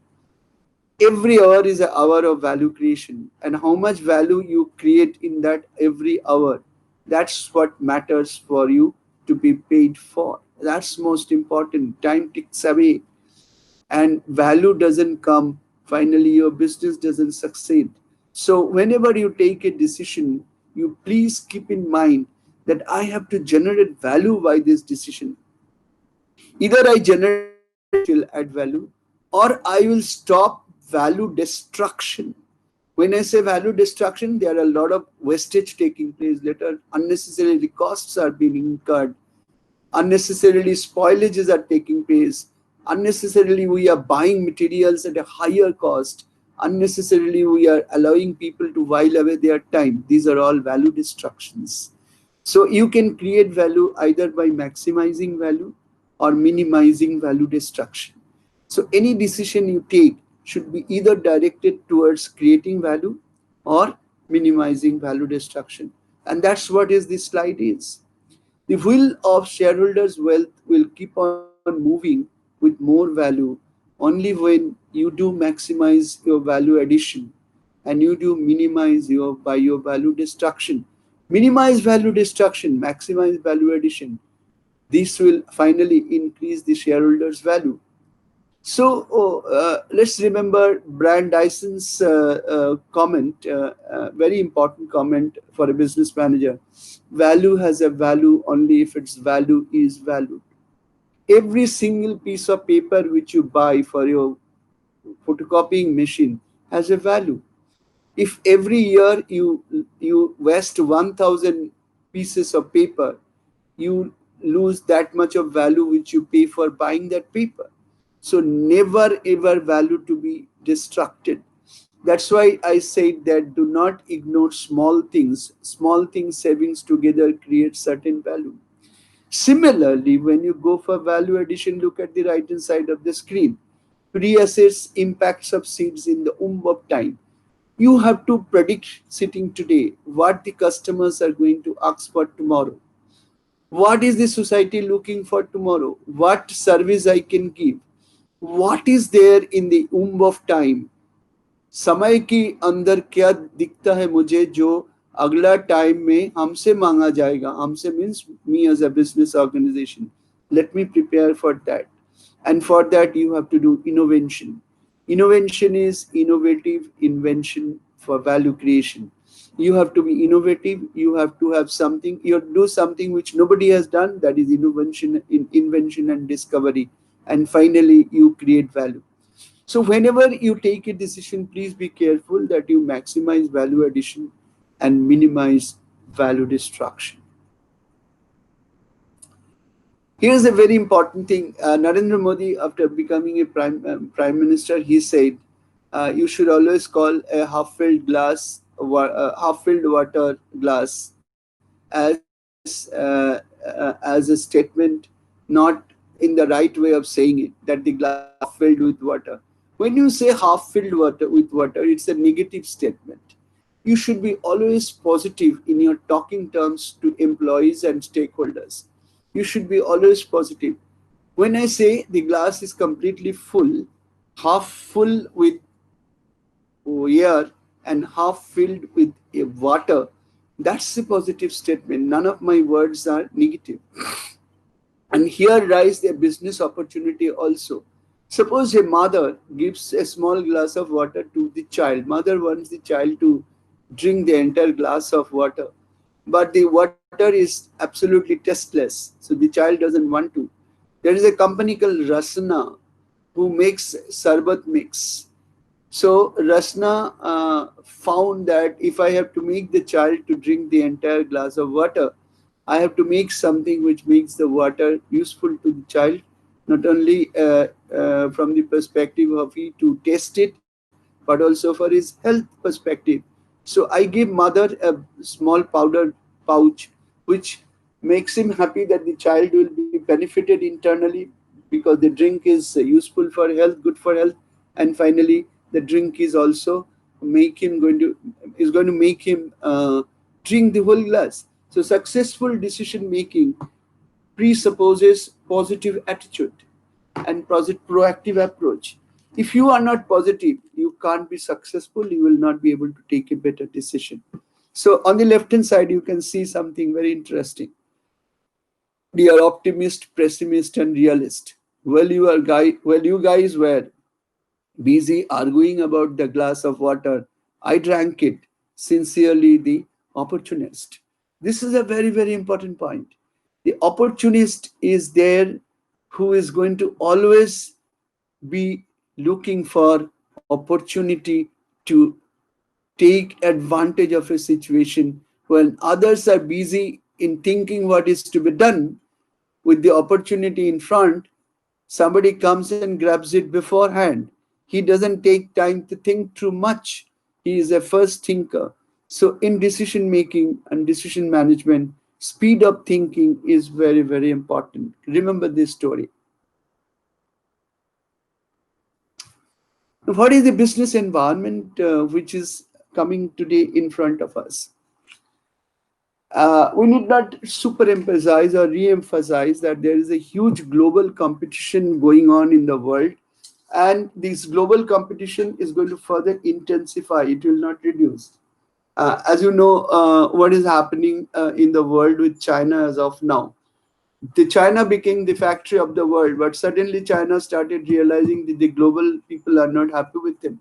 [SPEAKER 1] every hour is an hour of value creation, and how much value you create in that every hour, that's what matters for you to be paid for. That's most important. Time ticks away and value doesn't come, finally your business doesn't succeed. So whenever you take a decision, you please keep in mind that I have to generate value by this decision. Either I generate value which will add value, or I will stop value destruction. When I say value destruction, there are a lot of wastage taking place later. Unnecessarily costs are being incurred. Unnecessarily spoilages are taking place. Unnecessarily we are buying materials at a higher cost. Unnecessarily we are allowing people to while away their time. These are all value destructions. So you can create value either by maximizing value or minimizing value destruction. So any decision you take should be either directed towards creating value or minimizing value destruction. And that's what is this slide is. The wheel of shareholders' wealth will keep on moving with more value only when you do maximize your value addition and you do minimize your value destruction. Minimize value destruction, maximize value addition. This will finally increase the shareholders' value. So let's remember Brian Dyson's comment, very important comment for a business manager. Value has a value only if its value is valued. Every single piece of paper which you buy for your photocopying machine has a value. If every year you waste 1,000 pieces of paper, you lose that much of value which you pay for buying that paper. So never ever value to be destructed. That's why I said that do not ignore small things. Small things savings together create certain value. Similarly, when you go for value addition, look at the right hand side of the screen. Reassess impacts of seeds in the womb of time. You have to predict sitting today what the customers are going to ask for tomorrow. What is the society looking for tomorrow? What service I can give? What is there in the womb of time? समय की अंदर क्या दिखता है मुझे जो अगला time में हमसे मांगा जाएगा. हमसे means me as a business organization. Let me prepare for that. And for that you have to do innovation. Innovation is innovative invention for value creation. You have to be innovative. You have to have something. You have to do something which nobody has done. That is invention and discovery. And finally you create value. So whenever you take a decision, please be careful that you maximize value addition and minimize value destruction. Here's a very important thing. Narendra Modi, after becoming a prime minister, he said, "You should always call a half-filled water glass as a statement, not in the right way of saying it. That the glass is half filled with water. When you say half filled water with water, it's a negative statement. You should be always positive in your talking terms to employees and stakeholders. You should be always positive. When I say the glass is completely full, half full with air and half filled with a water, that's a positive statement. None of my words are negative. And here lies a business opportunity also. Suppose a mother gives a small glass of water to the child. Mother wants the child to drink the entire glass of water. But the water is absolutely tasteless. So the child doesn't want to. There is a company called Rasna who makes sarbat mix. So Rasna found that if I have to make the child to drink the entire glass of water, I have to make something which makes the water useful to the child, not only from the perspective of he to taste it, but also for his health perspective. So I give mother a small powder pouch, which makes him happy that the child will be benefited internally because the drink is useful for health, good for health, and finally the drink is also make him going to is going to make him drink the whole glass. So successful decision making presupposes positive attitude and proactive approach. If you are not positive, you can't be successful. You will not be able to take a better decision. So on the left hand side, you can see something very interesting. Dear optimist, pessimist, and realist. You guys were busy arguing about the glass of water. I drank it. Sincerely, the opportunist. This is a very, very important point. The opportunist is there who is going to always be looking for opportunity to take advantage of a situation when others are busy in thinking what is to be done with the opportunity in front. Somebody comes and grabs it beforehand. He doesn't take time to think too much. He is a first thinker. So in decision making and decision management, speed up thinking is very, very important. Remember this story. What is the business environment which is coming today in front of us? We need not superemphasize or re-emphasize that there is a huge global competition going on in the world, and this global competition is going to further intensify. It will not reduce. As you know, what is happening in the world with China as of now. The China became the factory of the world, but suddenly China started realizing that the global people are not happy with them.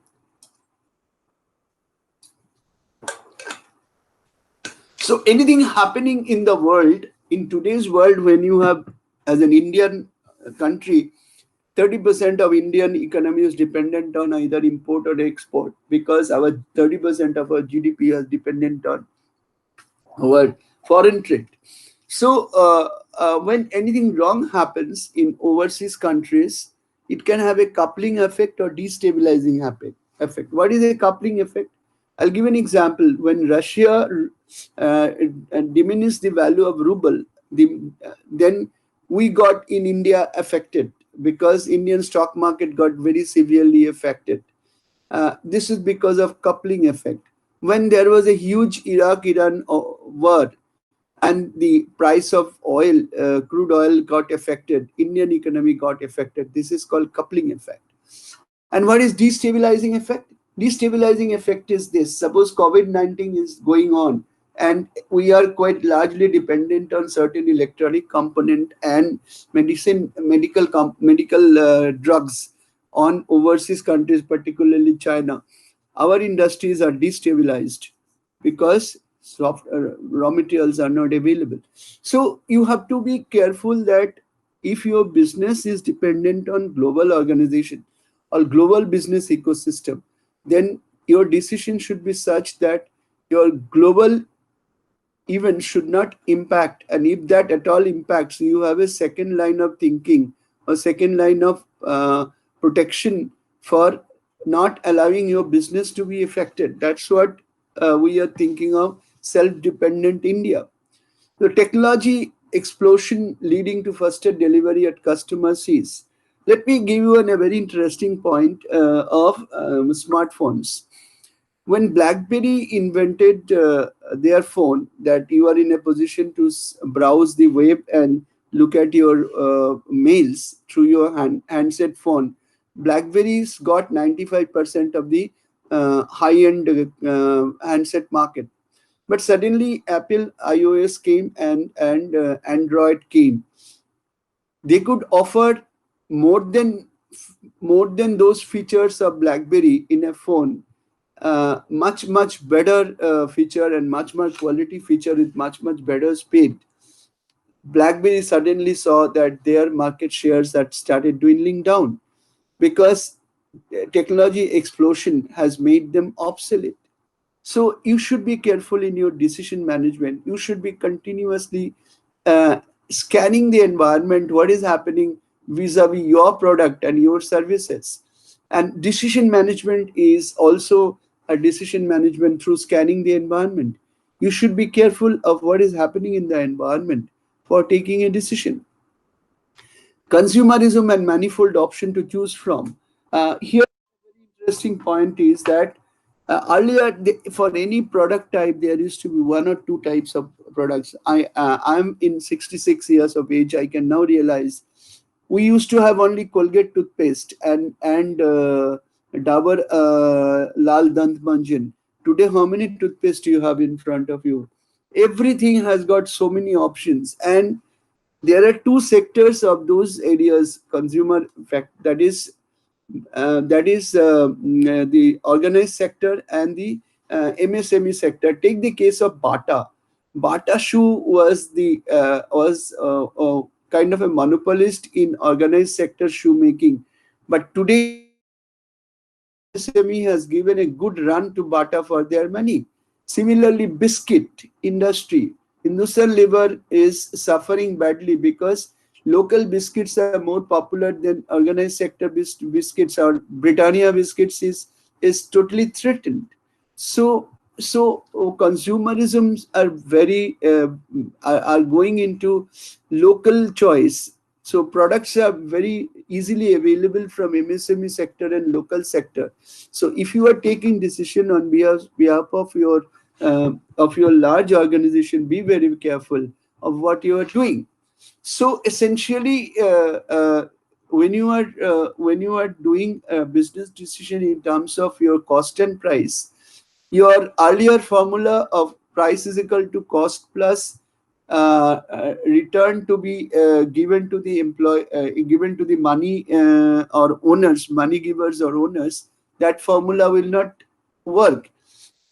[SPEAKER 1] So anything happening in the world, in today's world, when you have, as an Indian country, 30% of Indian economy is dependent on either import or export, because our 30% of our GDP is dependent on our foreign trade. So when anything wrong happens in overseas countries, it can have a coupling effect or destabilizing effect. What is a coupling effect? I'll give an example. When Russia diminished the value of ruble, then we got in India affected because Indian stock market got very severely affected. This is because of coupling effect. When there was a huge Iraq-Iran war, and the price of oil, crude oil got affected, Indian economy got affected. This is called coupling effect. And what is destabilizing effect? Destabilizing effect is this: suppose COVID-19 is going on, and we are quite largely dependent on certain electronic component and medical drugs on overseas countries, particularly China. Our industries are destabilized because raw materials are not available. So you have to be careful that if your business is dependent on global organization or global business ecosystem, then your decision should be such that your global event should not impact, and if that at all impacts, you have a second line of thinking, a second line of protection for not allowing your business to be affected. That's what we are thinking of self-dependent India. The technology explosion leading to faster delivery at customer sees. Let me give you a very interesting point of smartphones. When BlackBerry invented their phone, that you are in a position to browse the web and look at your mails through your handset phone, BlackBerry's got 95% of the high-end handset market. But suddenly Apple iOS came, and Android came. They could offer more than those features of BlackBerry in a phone, much better feature and much quality feature with much better speed. BlackBerry suddenly saw that their market shares had started dwindling down because technology explosion has made them obsolete. So you should be careful in your decision management. You should be continuously uh, scanning the environment, what is happening vis-a-vis your product and your services. And decision management is also a decision management through scanning the environment. You should be careful of what is happening in the environment for taking a decision. Consumerism and manifold option to choose from. Here, interesting point is that earlier, for any product type, there used to be one or two types of products. I'm in 66 years of age. I can now realize we used to have only Colgate toothpaste and Dabur Lal Dant Manjan. Today, how many toothpaste do you have in front of you? Everything has got so many options, and there are two sectors of those areas: consumer fact, the organized sector and the MSME sector. Take the case of Bata. Bata shoe was kind of a monopolist in organized sector shoemaking, but today MSME has given a good run to Bata for their money. Similarly, biscuit industry. Hindustan Liver is suffering badly because local biscuits are more popular than organized sector biscuits, or Britannia biscuits is totally threatened. So consumerisms are very are going into local choice. So products are very easily available from MSME sector and local sector. So if you are taking decision on behalf of your large organization, be very careful of what you are doing. So essentially, when you are doing a business decision in terms of your cost and price, your earlier formula of price is equal to cost plus return to be given to the given to the money or owners, money givers or owners, that formula will not work.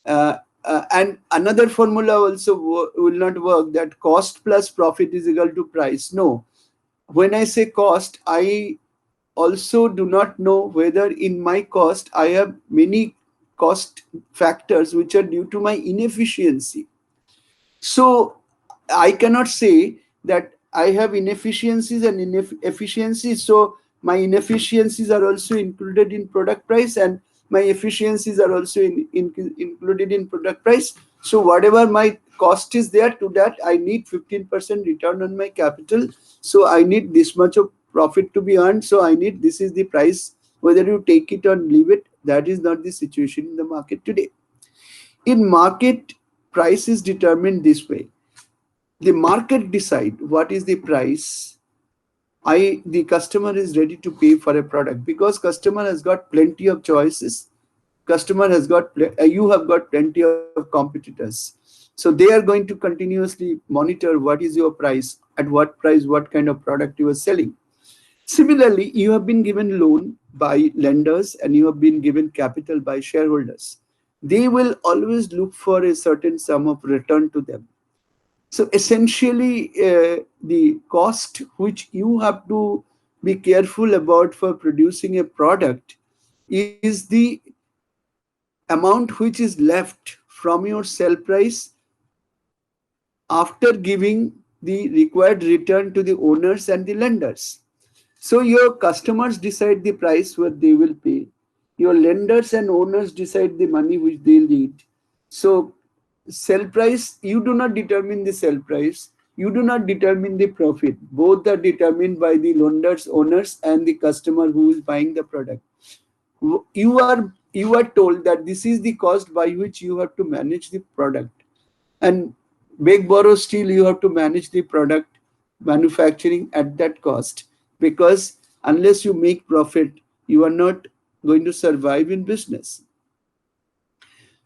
[SPEAKER 1] And another formula also will not work, that cost plus profit is equal to price. No. When I say cost, I also do not know whether in my cost I have many cost factors which are due to my inefficiency. So I cannot say that I have inefficiencies and inefficiencies. So my inefficiencies are also included in product price, and my efficiencies are also included in product price. So whatever my cost is there, to that I need 15% return on my capital. So I need this much of profit to be earned. So I need, this is the price. Whether you take it or leave it, that is not the situation in the market today. In market, price is determined this way. The market decide what is the price the customer is ready to pay for a product, because customer has got plenty of choices. Customer has got you have got plenty of competitors, so they are going to continuously monitor what is your price, at what price, what kind of product you are selling. Similarly, you have been given loan by lenders and you have been given capital by shareholders. They will always look for a certain sum of return to them. So essentially, the cost which you have to be careful about for producing a product is the amount which is left from your sell price after giving the required return to the owners and the lenders. So your customers decide the price what they will pay. Your lenders and owners decide the money which they need. So sell price, you do not determine the sell price. You do not determine the profit. Both are determined by the lenders, owners, and the customer who is buying the product. You are told that this is the cost by which you have to manage the product, and beg borrow still you have to manage the product manufacturing at that cost, because unless you make profit you are not going to survive in business.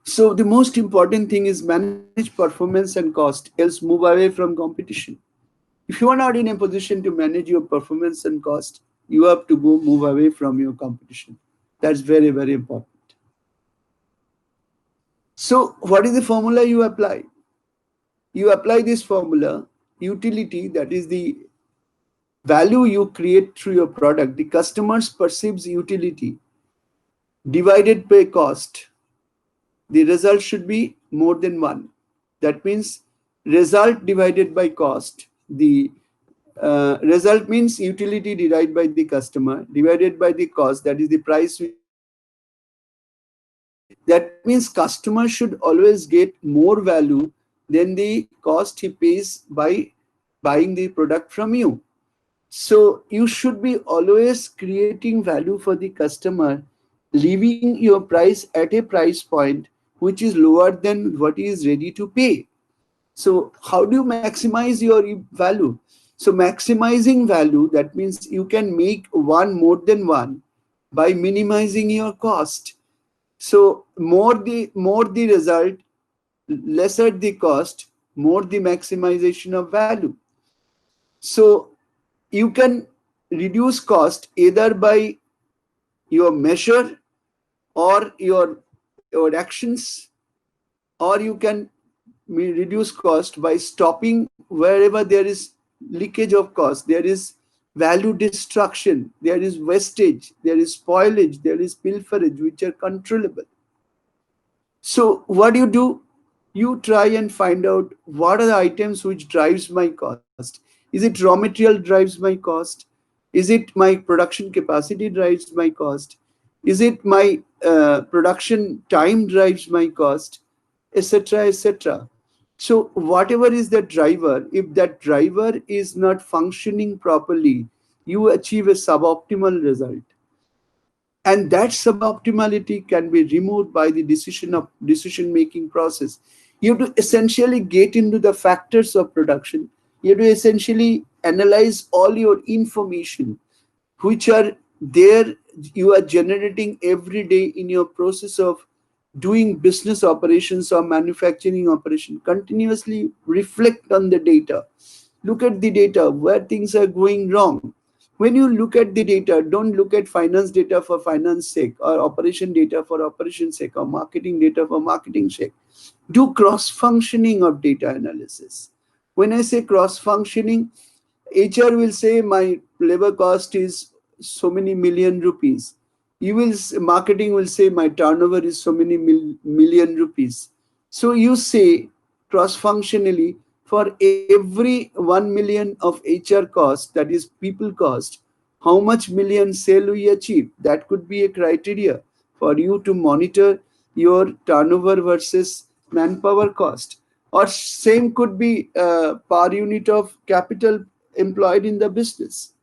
[SPEAKER 1] So the most important thing is manage performance and cost, else move away from competition. If you are not in a position to manage your performance and cost, you have to go move away from your competition. That's very, very important. So what is the formula you apply? You apply this formula: utility, that is the value you create through your product. The customers perceives utility divided by cost. The result should be more than one. That means result divided by cost. The result means utility divided by the customer divided by the cost, that is the price which he pays. That means customer should always get more value than the cost he pays by buying the product from you. So you should be always creating value for the customer, leaving your price at a price point which is lower than what he is ready to pay. So how do you maximize your value? So maximizing value, that means you can make one more than one by minimizing your cost. So more the result, lesser the cost, more the maximization of value. So you can reduce cost either by your measure or your actions, or you can reduce cost by stopping wherever there is leakage of cost, there is value destruction, there is wastage, there is spoilage, there is pilferage, which are controllable. So what do? You try and find out what are the items which drives my cost. Is it raw material drives my cost? Is it my production capacity drives my cost? Is it my production time drives my cost, etc., etc.? So whatever is the driver, if that driver is not functioning properly, you achieve a suboptimal result, and that suboptimality can be removed by the decision making process. You have to essentially get into the factors of production. You have to essentially analyze all your information which are there, you are generating every day in your process of doing business operations or manufacturing operation. Continuously reflect on the data, look at the data where things are going wrong. When you look at the data, don't look at finance data for finance sake, or operation data for operation sake, or marketing data for marketing sake. Do cross functioning of data analysis. When I say cross functioning, HR will say my labor cost is so many million rupees. Marketing will say my turnover is so many million rupees. So you say cross functionally, for every 1 million of HR cost, that is people cost, how much million sale we achieve. That could be a criteria for you to monitor your turnover versus manpower cost. Or same could be per unit of capital employed in the business.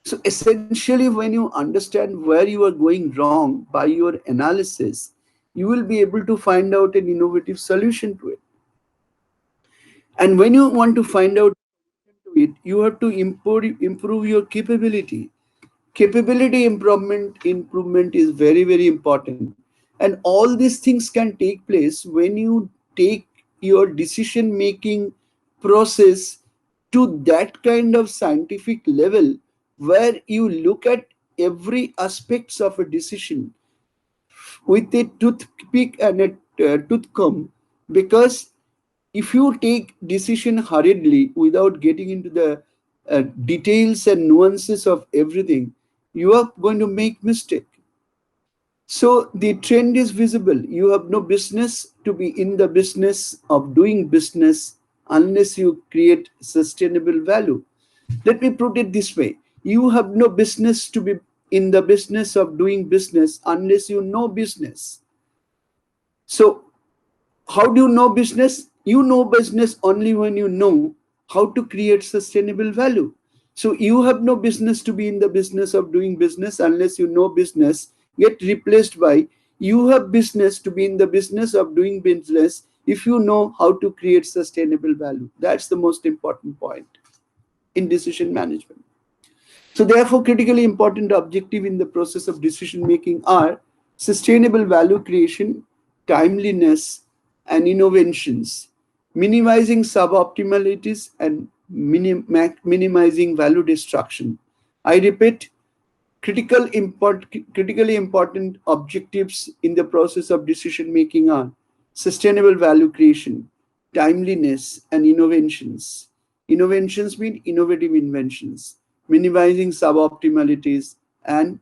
[SPEAKER 1] So essentially, when you understand where you are going wrong by your analysis, you will be able to find out an innovative solution to it. And when you want to find out it, you have to improve your capability. Capability improvement is very, very important. And all these things can take place when you take your decision making process to that kind of scientific level, where you look at every aspects of a decision with a toothpick and a tooth comb. Because if you take decision hurriedly without getting into the details and nuances of everything, you are going to make mistake. So the trend is visible. You have no business to be in the business of doing business unless you create sustainable value. Let me put it this way: you have no business to be in the business of doing business unless you know business. So how do you know business? You know business only when you know how to create sustainable value. So you have no business to be in the business of doing business unless you know business. Get replaced by you have business to be in the business of doing business if you know how to create sustainable value. That's the most important point in decision management. So therefore, critically important objective in the process of decision making are sustainable value creation, timeliness, and innovations, minimizing suboptimalities and minimizing value destruction. I repeat, critically important objectives in the process of decision making are sustainable value creation, timeliness, and innovations. Innovations mean innovative inventions, minimizing suboptimalities, and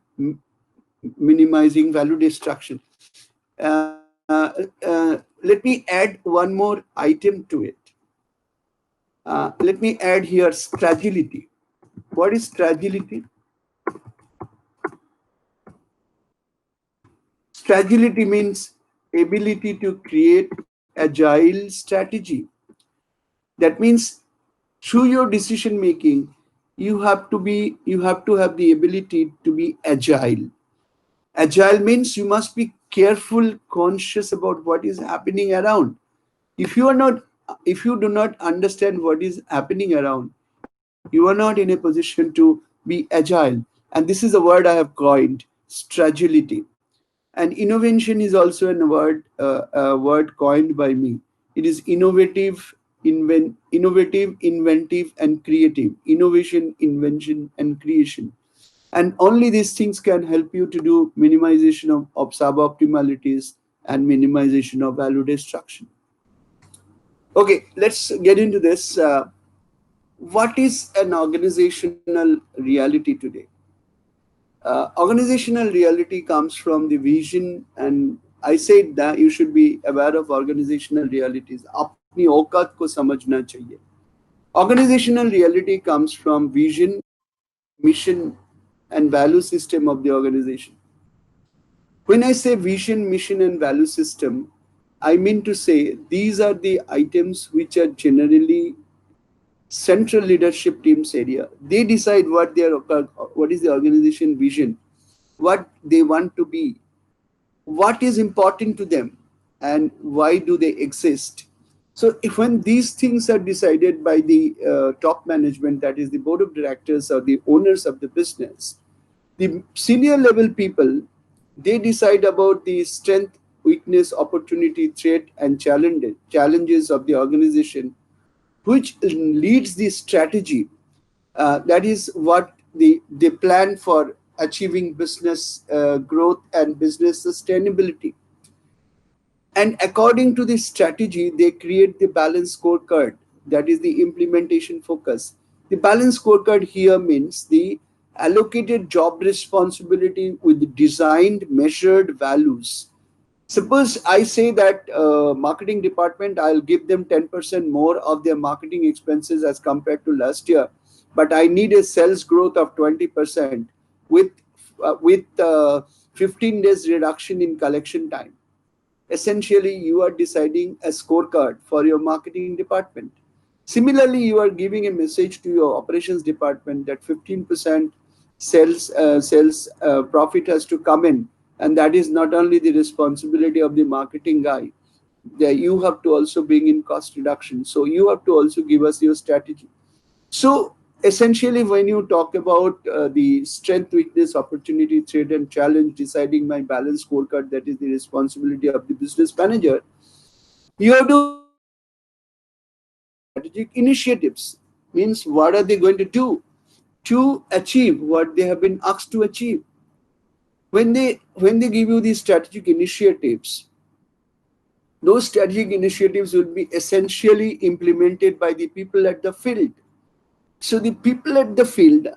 [SPEAKER 1] minimizing value destruction. Let me add one more item to it. Let me add here fragility. What is fragility? Fragility means ability to create agile strategy. That means through your decision making, you have to have the ability to be agile. Agile means you must be careful, conscious about what is happening around. If you are not, if you do not understand what is happening around, you are not in a position to be agile. And this is a word I have coined: fragility. And innovation is also a word coined by me. It is innovative, inventive, and creative. Innovation, invention, and creation. And only these things can help you to do minimization of suboptimalities and minimization of value destruction. Okay, let's get into this. What is an organizational reality today? Organizational reality comes from the vision, and I said that you should be aware of organizational realities. अपनी औकात को समझना चाहिए. Organizational reality comes from vision, mission, and value system of the organization. When I say vision, mission, and value system, I mean to say these are the items which are generally central leadership teams area. They decide what is the organization vision, what they want to be, what is important to them, and why do they exist. So if when these things are decided by the top management, that is the board of directors or the owners of the business, the senior level people, they decide about the strength, weakness, opportunity, threat, and challenges of the organization, which leads the strategy. That is what they plan for achieving business growth and business sustainability. And according to this strategy, they create the balance scorecard. That is the implementation focus. The balance scorecard here means the allocated job responsibility with designed, measured values. Suppose I say that marketing department, I'll give them 10% more of their marketing expenses as compared to last year, but I need a sales growth of 20% with 15 days reduction in collection time. Essentially, you are deciding a scorecard for your marketing department. Similarly, you are giving a message to your operations department that 15% sales profit has to come in, and that is not only the responsibility of the marketing guy, you have to also bring in cost reduction. So you have to also give us your strategy. So essentially, when you talk about the strength, weakness, opportunity, threat, and challenge, deciding my balanced scorecard, that is the responsibility of the business manager. You have to strategic initiatives. Means what are they going to do to achieve what they have been asked to achieve? When they give you these strategic initiatives, those strategic initiatives will be essentially implemented by the people at the field. So the people at the field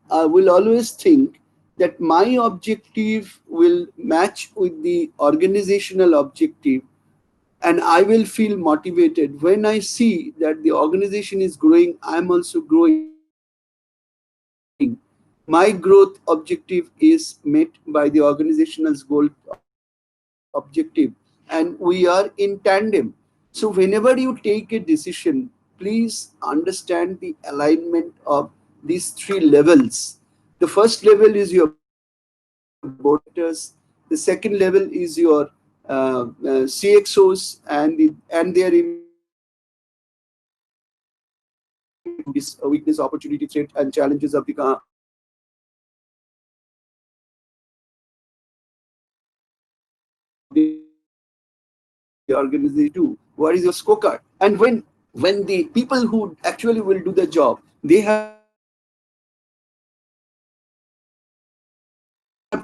[SPEAKER 1] will always think that my objective will match with the organizational objective, and I will feel motivated when I see that the organization is growing, I'm also growing. My growth objective is met by the organizational's goal objective, and we are in tandem. So whenever you take a decision, please understand the alignment of these three levels. The first level is your board of directors. The second level is your CXOs and their immediate weakness, opportunity, threat, and challenges of the organization. And what is your scorecard? And when the people who actually will do the job, they have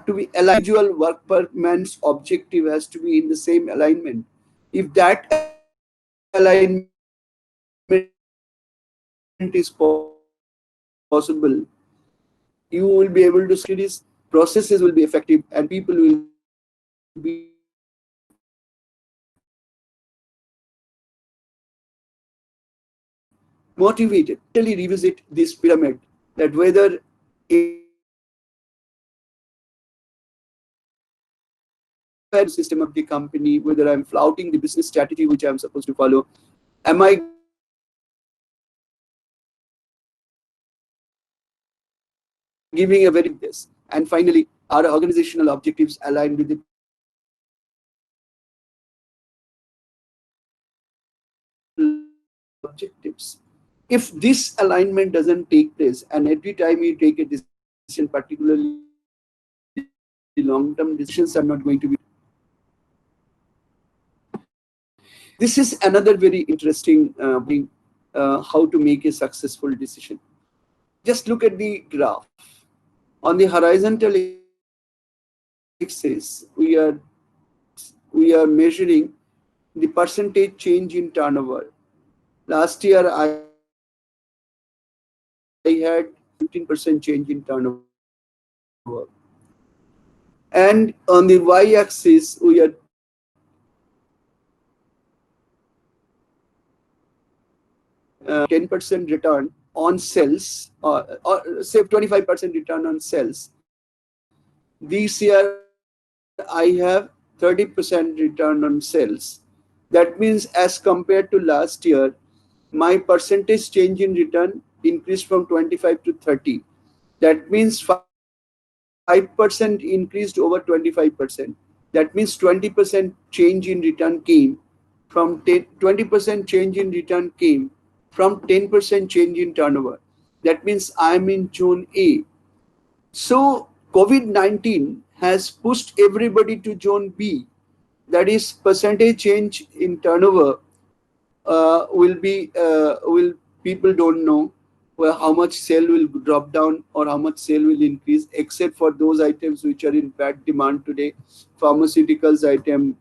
[SPEAKER 1] to be aligned. Individual work performance objective has to be in the same alignment. If that alignment is possible, processes will be effective, and people will be able to motivated. Totally revisit this pyramid, that whether system of the company, whether I'm flouting the business strategy which I'm supposed to follow, am I giving a very this? And finally, are organizational objectives aligned with the people objectives? If this alignment doesn't take place, and every time you take a decision, particularly long-term decisions, are not going to be. This is another very interesting how to make a successful decision. Just look at the graph. On the horizontal axis, we are measuring the percentage change in turnover. Last year, I had 15% change in turnover. And on the y-axis, we are say 10% return on sales, or say 25% return on sales. This year, I have 30% return on sales. That means, as compared to last year, my percentage change in return increased from 25 to 30. That means 5% increased over 25%. That means 20% change in return came from 20% change in return came from 10% change in turnover. That means I'm in zone A. So COVID-19 has pushed everybody to zone B. That is, percentage change in turnover will people don't know how much sale will drop down or how much sale will increase, except for those items which are in bad demand today, pharmaceuticals item,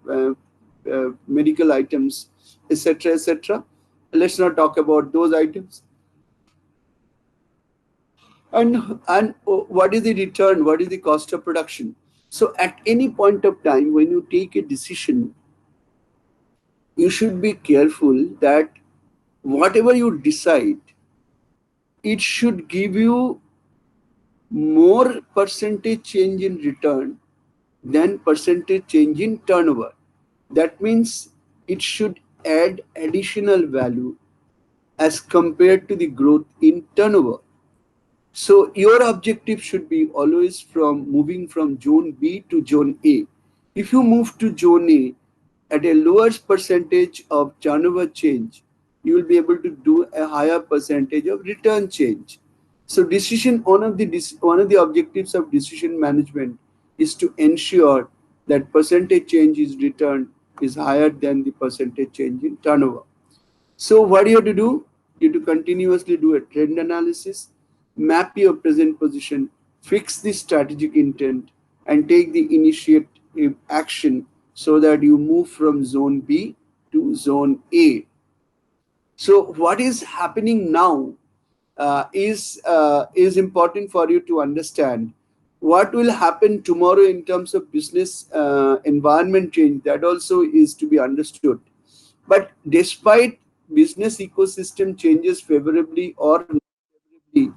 [SPEAKER 1] medical items, etc., etc. Let's not talk about those items. And what is the return? What is the cost of production? So at any point of time, when you take a decision, you should be careful that whatever you decide, it should give you more percentage change in return than percentage change in turnover. That means it should add additional value as compared to the growth in turnover. So your objective should be always from moving from zone B to zone A. If you move to zone A at a lower percentage of turnover change, you will be able to do a higher percentage of return change. So decision one of the objectives of decision management is to ensure that percentage change is returned is higher than the percentage change in turnover. So what you have to do? You have to continuously do a trend analysis, map your present position, fix the strategic intent, and take the initiative action so that you move from zone B to zone A. So what is happening now is important for you to understand. What will happen tomorrow in terms of business environment change, that also is to be understood. But despite business ecosystem changes favorably or unfavorably,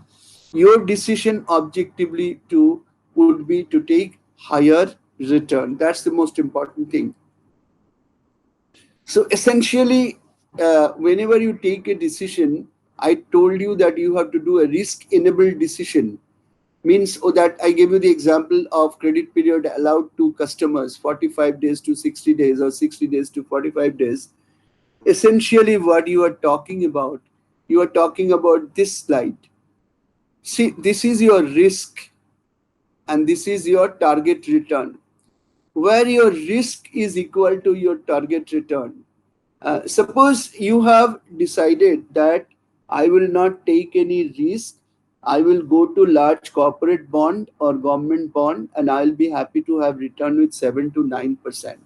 [SPEAKER 1] your decision objectively to would be to take higher return. That's the most important thing. So essentially, whenever you take a decision, I told you that you have to do a risk-enabled decision. Means that I gave you the example of credit period allowed to customers 45 days to 60 days or 60 days to 45 days. Essentially, what you are talking about this slide. See, this is your risk and this is your target return, where your risk is equal to your target return. Suppose you have decided that I will not take any risk. I will go to large corporate bond or government bond, and I'll be happy to have return with 7 to 9%.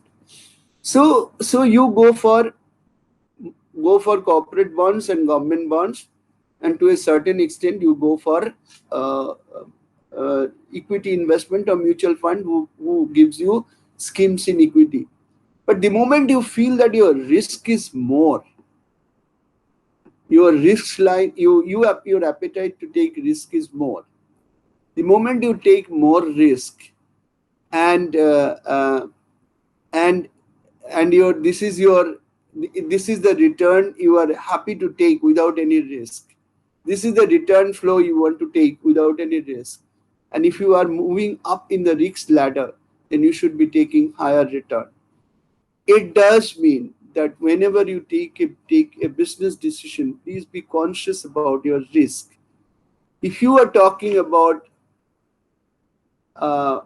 [SPEAKER 1] So you go for corporate bonds and government bonds, and to a certain extent you go for uh, equity investment or mutual fund who gives you schemes in equity. But the moment you feel that your risk is more, your risk line, you have your appetite to take risk is more. The moment you take more risk, and and and your this is the return you are happy to take without any risk. This is the return flow you want to take without any risk. And if you are moving up in the risk ladder, then you should be taking higher return. It does mean that whenever you take a business decision, please be conscious about your risk. If you are uh,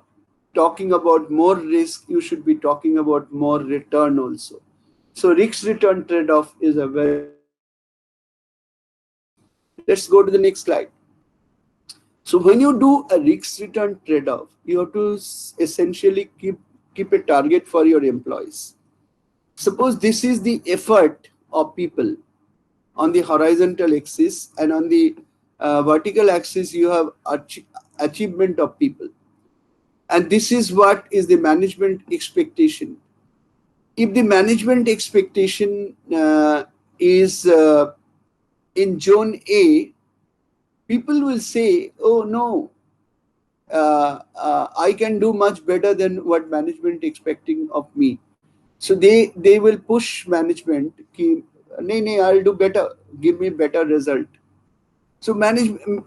[SPEAKER 1] talking about more risk, you should be talking about more return also. So risk return trade-off is a very important concept. Let's go to the next slide. So when you do a risk return trade-off, you have to essentially keep a target for your employees. Suppose this is the effort of people on the horizontal axis, and on the vertical axis you have achievement of people, and this is what is the management expectation. If the management expectation is in zone A, people will say, oh no, I can do much better than what management expecting of me. So they will push management ki, nee, I'll do better, give me better result. So management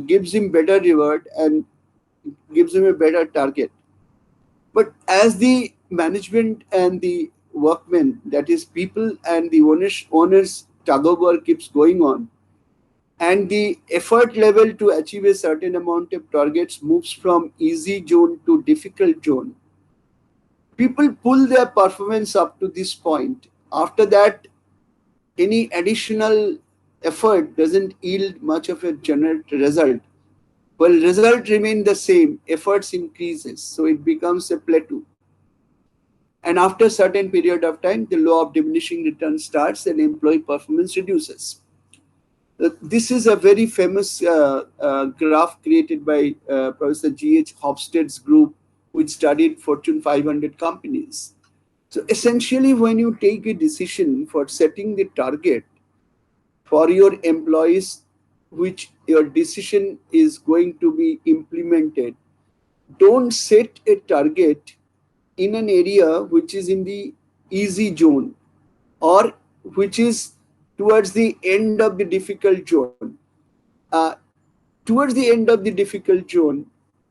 [SPEAKER 1] gives him better reward and gives him a better target. But as the management and the workmen, that is people and the owners tug of war keeps going on, and the effort level to achieve a certain amount of targets moves from easy zone to difficult zone, people pull their performance up to this point. After that, any additional effort doesn't yield much of a general result. Well, result remain the same, efforts increases, so it becomes a plateau. And after a certain period of time, the law of diminishing return starts and employee performance reduces. This is a very famous graph created by Professor G.H. Hofstede's group, which studied Fortune 500 companies. So essentially, when you take a decision for setting the target for your employees, which your decision is going to be implemented, don't set a target in an area which is in the easy zone, or which is towards the end of the difficult zone. uh, Towards the end of the difficult zone,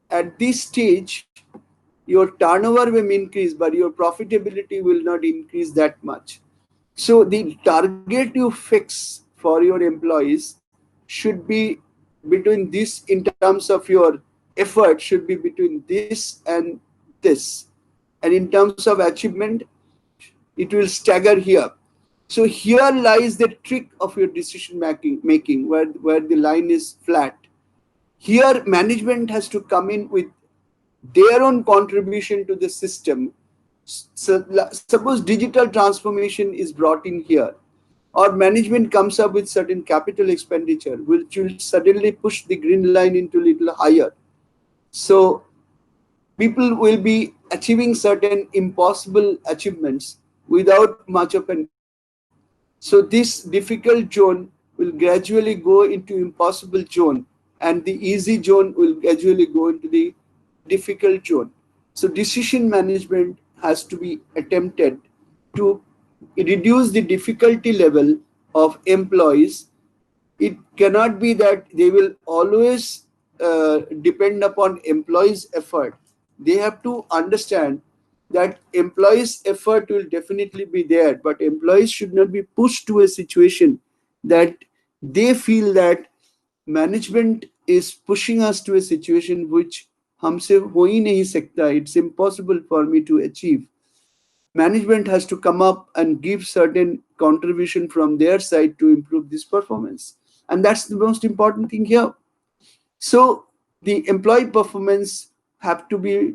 [SPEAKER 1] at this stage, your turnover may increase, but your profitability will not increase that much. So the target you fix for your employees should be between this, in terms of your effort, should be between this and this. And in terms of achievement, it will stagger here. So here lies the trick of your decision making, where the line is flat. Here management has to come in with their own contribution to the system. So, suppose digital transformation is brought in here, or management comes up with certain capital expenditure, which will suddenly push the green line into little higher. So people will be achieving certain impossible achievements without much of an effort. So this difficult zone will gradually go into impossible zone, and the easy zone will gradually go into the difficult zone. So decision management has to be attempted to reduce the difficulty level of employees. It cannot be that they will always depend upon employees' effort. They have to understand that employees' effort will definitely be there, but employees should not be pushed to a situation that they feel that management is pushing us to a situation which हमसे हो ही नहीं सकता, it's impossible for me to achieve. Management has to come up and give certain contribution from their side to improve this performance, and that's the most important thing here. So the employee performance have to be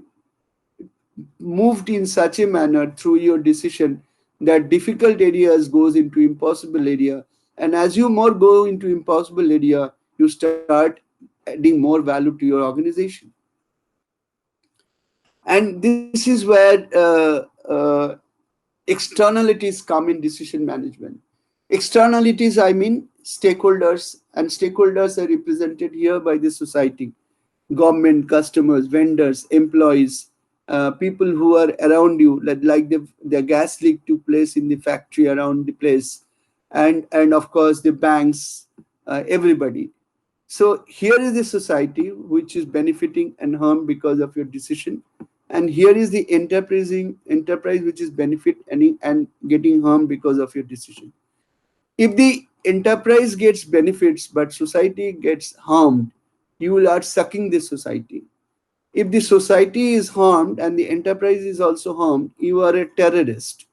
[SPEAKER 1] moved in such a manner through your decision that difficult areas goes into impossible area, and as you more go into impossible area, you start adding more value to your organization. And this is where externalities come in decision management. Externalities, I mean stakeholders, and stakeholders are represented here by the society: government, customers, vendors, employees, people who are around you, like the gas leak took place in the factory around the place, and of course the banks, everybody. So here is the society which is benefiting and harmed because of your decision, and here is the enterprise which is benefit and getting harmed because of your decision. If the enterprise gets benefits but society gets harmed, you are sucking the society. If the society is harmed and the enterprise is also harmed, you are a terrorist.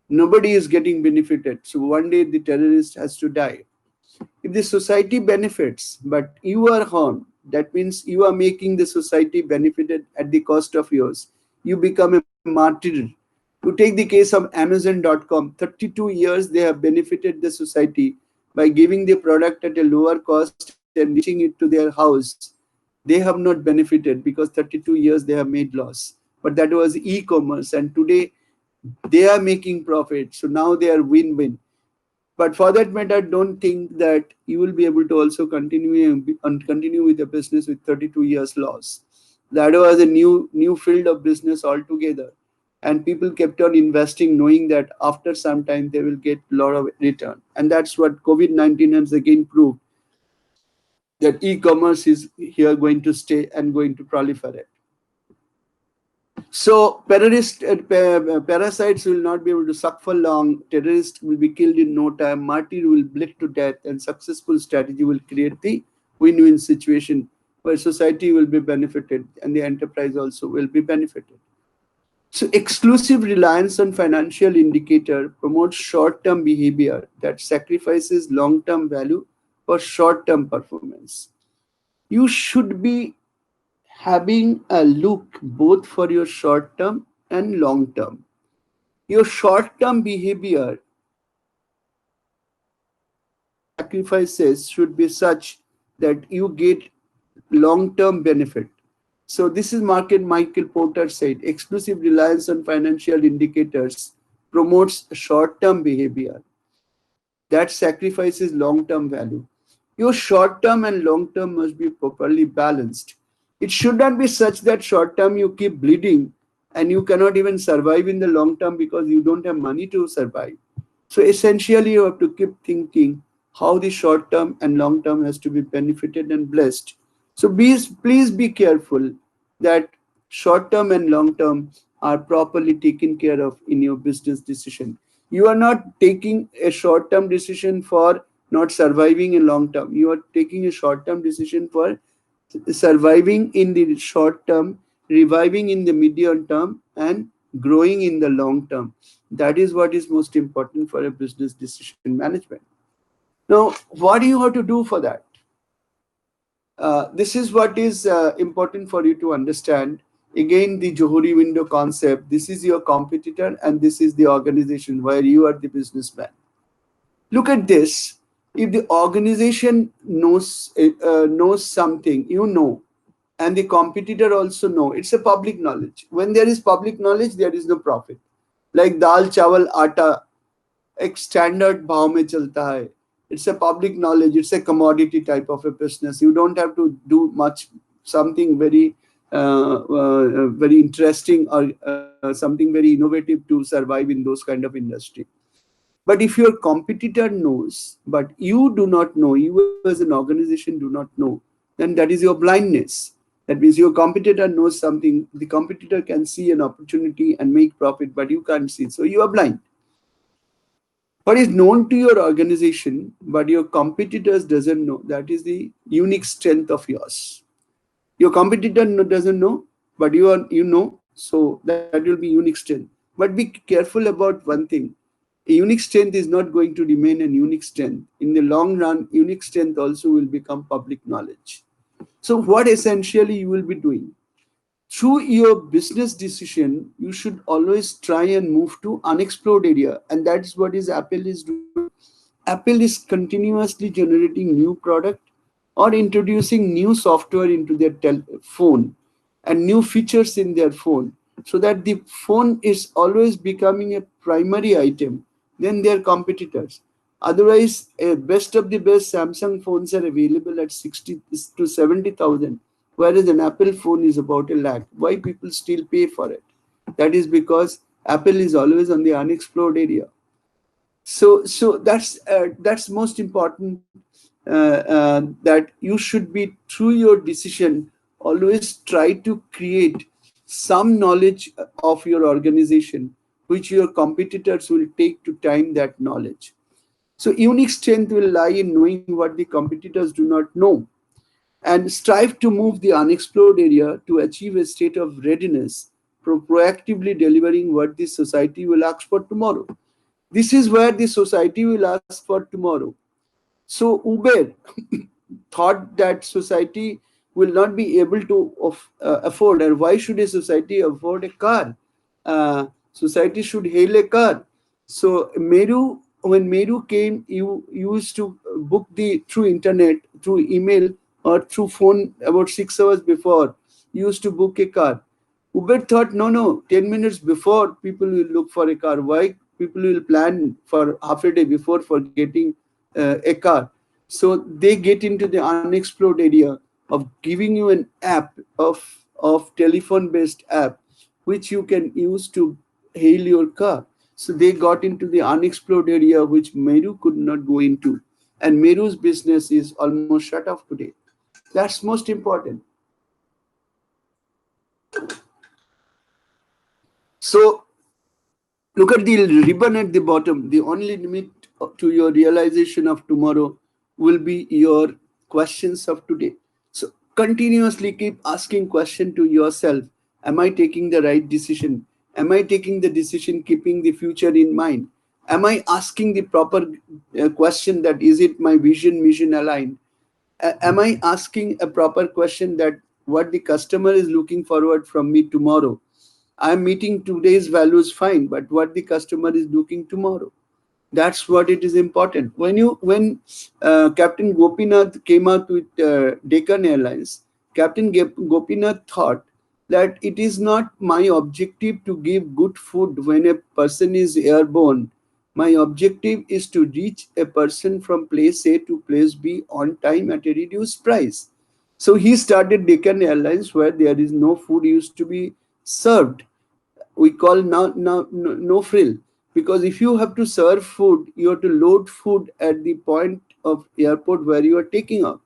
[SPEAKER 1] Nobody is getting benefited. So one day the terrorist has to die. If the society benefits but you are harmed, that means you are making the society benefited at the cost of yours. You become a martyr. To take the case of Amazon.com, 32 years they have benefited the society by giving the product at a lower cost and reaching it to their house. They have not benefited because 32 years they have made loss. But that was e-commerce, and today they are making profit. So now they are win-win. But for that matter, don't think that you will be able to also continue with the business with 32 years loss. That was a new field of business altogether, and people kept on investing, knowing that after some time they will get a lot of return. And that's what COVID-19 has again proved, that e-commerce is here going to stay and going to proliferate. So parasites will not be able to suck for long. Terrorists will be killed in no time. Martyr will bleed to death, and successful strategy will create the win-win situation where society will be benefited and the enterprise also will be benefited. So exclusive reliance on financial indicator promotes short-term behavior that sacrifices long-term value for short-term performance. You should be having a look both for your short term and long term. Your short term behavior sacrifices should be such that you get long term benefit. So this is market Michael Porter said, exclusive reliance on financial indicators promotes short term behavior that sacrifices long term value. Your short term and long term must be properly balanced. It should not be such that short term you keep bleeding and you cannot even survive in the long term because you don't have money to survive. So essentially you have to keep thinking how the short term and long term has to be benefited and blessed. So please be careful that short term and long term are properly taken care of in your business decision. You are not taking a short term decision for not surviving in long term. You are taking a short term decision for surviving in the short term, reviving in the medium term, and growing in the long term. That is what is most important for a business decision management. Now, what do you have to do for that? This is what is important for you to understand. Again, the Johari window concept. This is your competitor, and this is the organization where you are the businessman. Look at this. If the organization knows something, you know, and the competitor also know, it's a public knowledge. When there is public knowledge, there is no profit. Like dal, chawal, atta, एक standard भाव में चलता है. It's a public knowledge. It's a commodity type of a business. You don't have to do much, something very interesting or something very innovative to survive in those kind of industry. But if your competitor knows, but you do not know, you as an organization do not know, then that is your blindness. That means your competitor knows something. The competitor can see an opportunity and make profit, but you can't see. So you are blind. What is known to your organization, but your competitors doesn't know, that is the unique strength of yours. Your competitor doesn't know, but you know, so that will be unique strength. But be careful about one thing. A unique strength is not going to remain a unique strength. In the long run, unique strength also will become public knowledge. So what essentially you will be doing? Through your business decision, you should always try and move to unexplored area. And that's what is Apple is doing. Apple is continuously generating new product or introducing new software into their phone and new features in their phone, so that the phone is always becoming a primary item than their competitors. Otherwise, a best of the best Samsung phones are available at 60 to 70,000, whereas an Apple phone is about a lakh. Why people still pay for it? That is because Apple is always on the unexplored area. So that's most important, that you should be, through your decision, always try to create some knowledge of your organization, which your competitors will take to time that knowledge. So unique strength will lie in knowing what the competitors do not know, and strive to move the unexplored area to achieve a state of readiness, proactively delivering what the society will ask for tomorrow. This is where the society will ask for tomorrow. So Uber thought that society will not be able to afford, and why should a society afford a car? Society should hail a car. So Meru, when Meru came, you used to book the through internet, through email, or through phone about 6 hours before. You used to book a car. Uber thought, no, 10 minutes before people will look for a car. Why? People will plan for half a day before for getting a car. So they get into the unexplored area of giving you an app of telephone-based app, which you can use to hail your car. So they got into the unexplored area which Meru could not go into. And Meru's business is almost shut off today. That's most important. So look at the ribbon at the bottom. The only limit to your realization of tomorrow will be your questions of today. So continuously keep asking question to yourself. Am I taking the right decision? Am I taking the decision keeping the future in mind? Am I asking the proper question, that is it my vision, mission aligned? Am I asking a proper question, that what the customer is looking forward from me tomorrow? I'm meeting today's values fine, but what the customer is looking tomorrow, that's what it is important. When Captain Gopinath came out with Deccan Airlines, Captain Gopinath thought that it is not my objective to give good food when a person is airborne. My objective is to reach a person from place A to place B on time at a reduced price. So he started Deccan Airlines, where there is no food used to be served. We call now no frill, because if you have to serve food, you have to load food at the point of airport where you are taking off.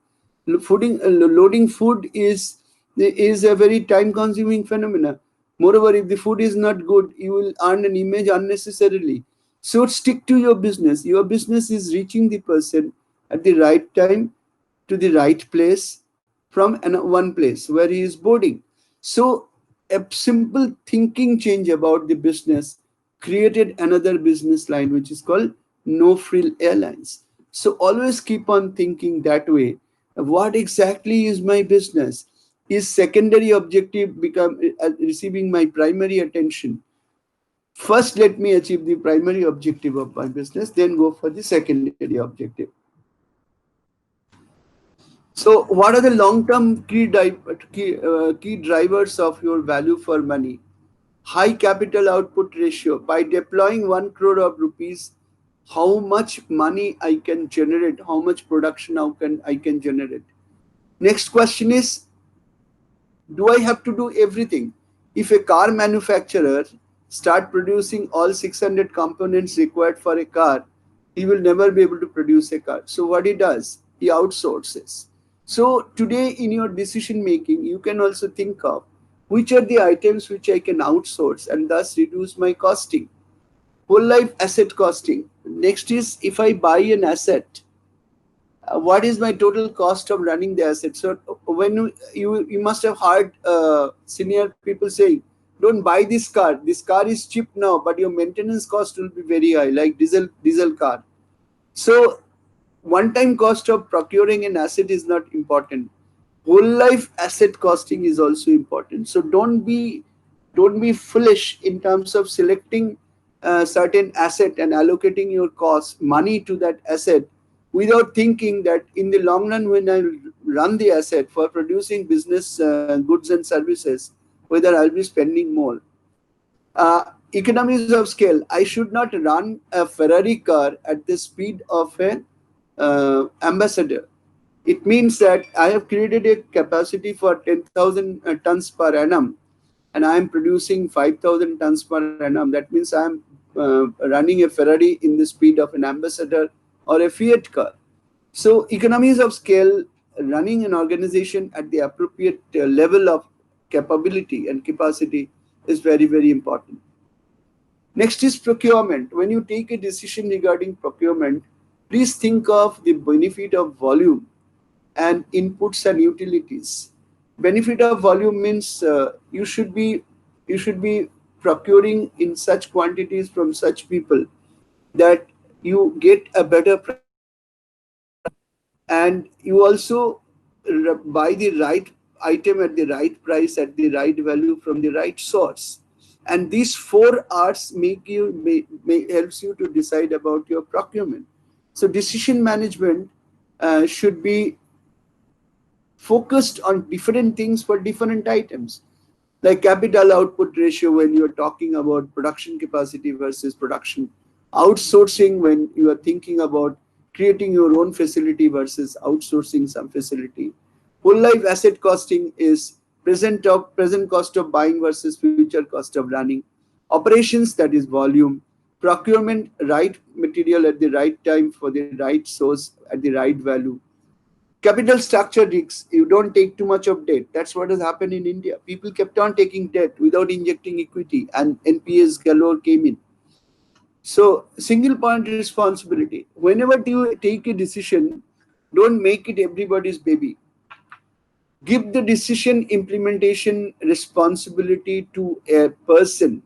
[SPEAKER 1] Loading food is is a very time consuming phenomena. Moreover, if the food is not good, you will earn an image unnecessarily. So stick to your business. Your business is reaching the person at the right time, to the right place, from one place where he is boarding. So a simple thinking change about the business created another business line, which is called no frill airlines. So always keep on thinking that way. What exactly is my business? Is secondary objective become receiving my primary attention? First, let me achieve the primary objective of my business, then go for the secondary objective. So, what are the long-term key drivers of your value for money? High capital output ratio. By deploying 1 crore of rupees, how much money I can generate? How much production I can generate? Next question is, do I have to do everything? If a car manufacturer start producing all 600 components required for a car, he will never be able to produce a car. So what he does, he outsources. So today in your decision making, you can also think of which are the items which I can outsource and thus reduce my costing. Whole life asset costing. Next is, if I buy an asset, what is my total cost of running the asset? So when you must have heard senior people saying, don't buy this car. This car is cheap now, but your maintenance cost will be very high, like diesel car. So one time cost of procuring an asset is not important. Whole life asset costing is also important. So don't be foolish in terms of selecting a certain asset and allocating your cost money to that asset without thinking that in the long run, when I run the asset for producing business goods and services, whether I'll be spending more. Economies of scale. I should not run a Ferrari car at the speed of an ambassador. It means that I have created a capacity for 10,000 tons per annum, and I am producing 5,000 tons per annum. That means I am running a Ferrari in the speed of an ambassador or a Fiat car. So, economies of scale, running an organization at the appropriate level of capability and capacity is very, very important. Next is procurement. When you take a decision regarding procurement, please think of the benefit of volume and inputs and utilities. Benefit of volume means you should be procuring in such quantities from such people that you get a better price, and you also buy the right item at the right price at the right value from the right source. And these four R's helps you to decide about your procurement. So decision management should be focused on different things for different items, like capital output ratio when you are talking about production capacity versus production, outsourcing when you are thinking about creating your own facility versus outsourcing some facility. Whole life asset costing is present cost of buying versus future cost of running. Operations, that is volume. Procurement, right material at the right time for the right source at the right value. Capital structure risks. You don't take too much of debt. That's what has happened in India. People kept on taking debt without injecting equity, and NPS galore came in. So, single point responsibility. Whenever you take a decision, don't make it everybody's baby. Give the decision implementation responsibility to a person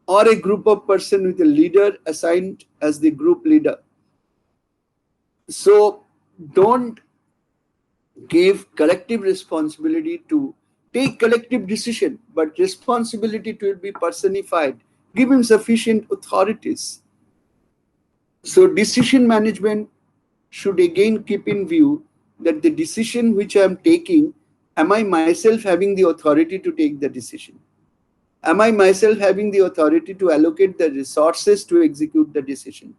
[SPEAKER 1] or a group of person with a leader assigned as the group leader. So, don't give collective responsibility to take collective decision, but responsibility to it be personified. Give him sufficient authorities. So decision management should again keep in view that the decision which I am taking, am I myself having the authority to take the decision? Am I myself having the authority to allocate the resources to execute the decision?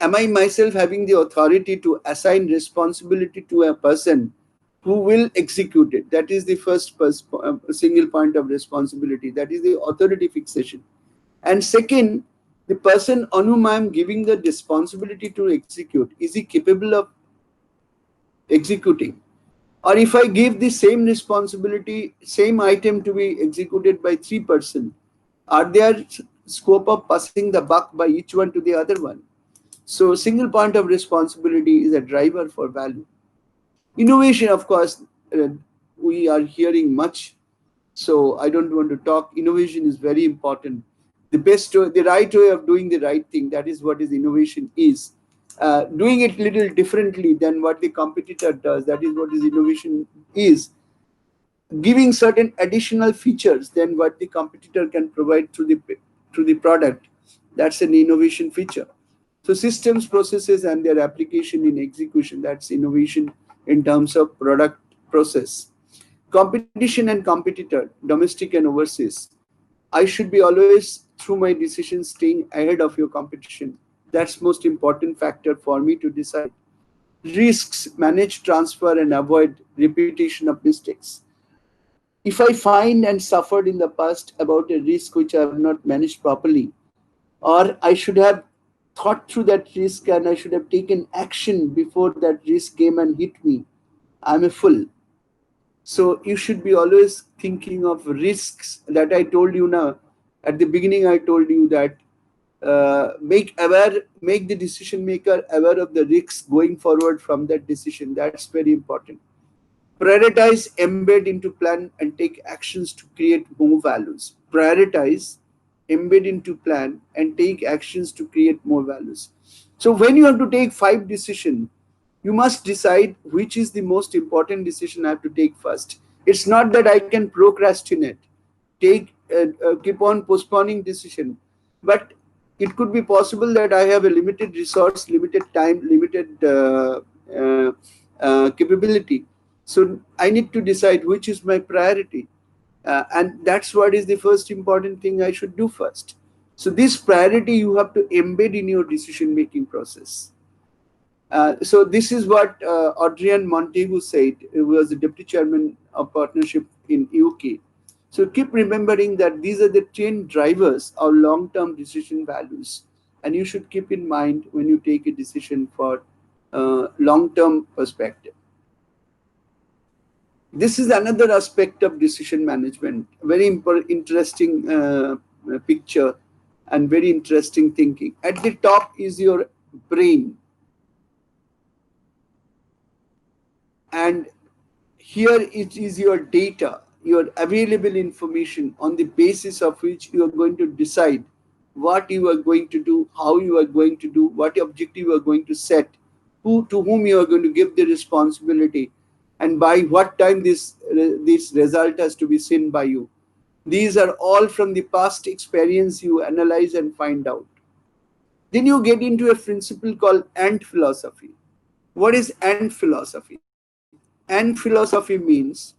[SPEAKER 1] Am I myself having the authority to assign responsibility to a person who will execute it? That is the first single point of responsibility. That is the authority fixation. And second, the person on whom I am giving the responsibility to execute, is he capable of executing? Or if I give the same responsibility, same item to be executed by three-person, are there scope of passing the buck by each one to the other one? So single point of responsibility is a driver for value. Innovation, of course, uh, we are hearing much, so I don't want to talk. Innovation is very important. The right way of doing the right thing, that is what is innovation is. Doing it little differently than what the competitor does, that is what is innovation is. Giving certain additional features than what the competitor can provide through the product, that's an innovation feature. So systems, processes, and their application in execution, that's innovation in terms of product process. Competition and competitor, domestic and overseas. I should be always, through my decisions, staying ahead of your competition. That's most important factor for me to decide. Risks, manage, transfer, and avoid repetition of mistakes. If I find and suffered in the past about a risk which I have not managed properly, or I should have thought through that risk and I should have taken action before that risk came and hit me, I'm a fool. So you should be always thinking of risks that I told you now. At the beginning, I told you that make the decision maker aware of the risks going forward from that decision. That's very important. Prioritize, embed into plan, and take actions to create more values. Prioritize, embed into plan, and take actions to create more values. So when you have to take five decisions, you must decide which is the most important decision I have to take first. It's not that I can procrastinate, keep on postponing decision, but it could be possible that I have a limited resource, limited time, limited uh, capability. So I need to decide which is my priority, and that's what is the first important thing I should do first. So this priority you have to embed in your decision making process. So this is what Adrian Montagu said, who was the deputy chairman of partnership in UK. So keep remembering that these are the 10 drivers of long-term decision values, and you should keep in mind when you take a decision for long-term perspective. This is another aspect of decision management. Very interesting picture and very interesting thinking. At the top is your brain, and here it is your data, your available information on the basis of which you are going to decide what you are going to do, how you are going to do, what objective you are going to set, who to whom you are going to give the responsibility, and by what time this result has to be seen by you. These are all from the past experience you analyze and find out. Then you get into a principle called ant philosophy. What is ant philosophy? Ant philosophy means,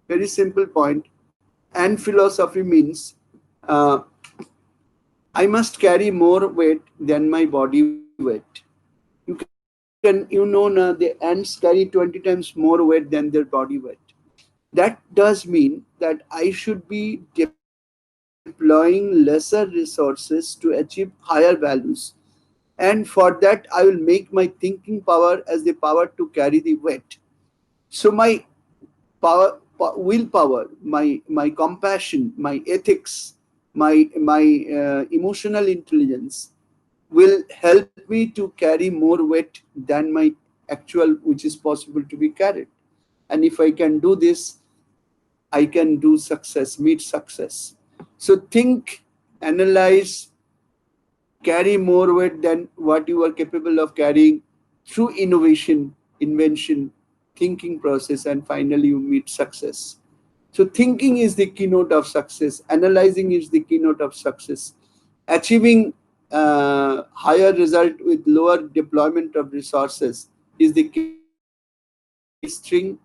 [SPEAKER 1] very simple point, ant philosophy means uh, I must carry more weight than my body weight. The ants carry 20 times more weight than their body weight. That does mean that I should be deploying lesser resources to achieve higher values. And for that, I will make my thinking power as the power to carry the weight. So my willpower, my compassion, my ethics, my emotional intelligence will help me to carry more weight than my actual, which is possible to be carried. And if I can do this, I can do success, meet success. So think, analyze, carry more weight than what you are capable of carrying through innovation, invention, thinking process, and finally you meet success. So thinking is the keynote of success. Analyzing is the keynote of success. Achieving higher result with lower deployment of resources is the key string.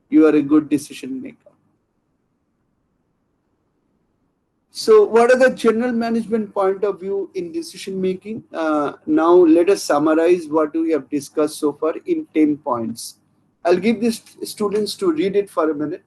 [SPEAKER 1] You are a good decision maker. So, what are the general management point of view in decision making? Now, let us summarize what we have discussed so far in 10 points. I'll give these students to read it for a minute.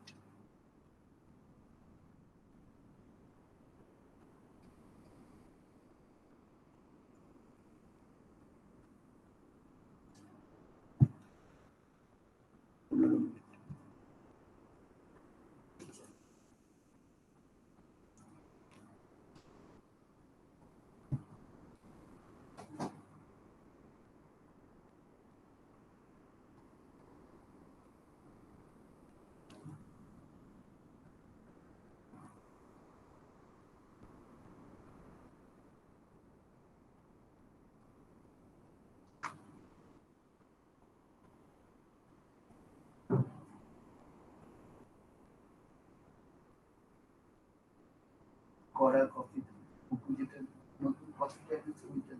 [SPEAKER 1] কড়া coffee কুকু যেটা নতুন কফিটা এসেছে ওইটা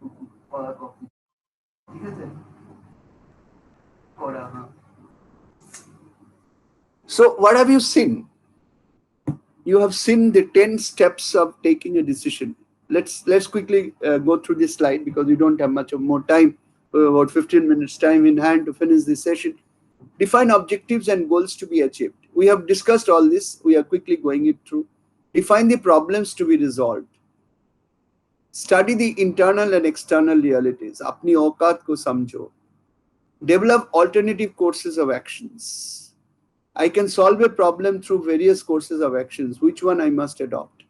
[SPEAKER 1] কুকু কড়া coffee ঠিক আছে কড়া হ্যাঁ so what have you seen you have seen the 10 steps of taking a decision. Let's quickly go through this slide because we don't have much of more time, about 15 minutes time in hand to finish this session. Define objectives and goals to be achieved. We have discussed all this. We are quickly going it through. Define the problems to be resolved. Study the internal and external realities. Apni औकात को समझो. Develop alternative courses of actions. I can solve a problem through various courses of actions. Which one I must adopt?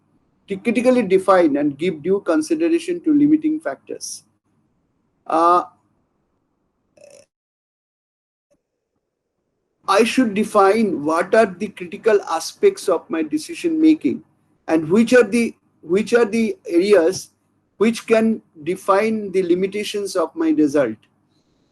[SPEAKER 1] Critically define and give due consideration to limiting factors. I should define what are the critical aspects of my decision making and which are the areas which can define the limitations of my result.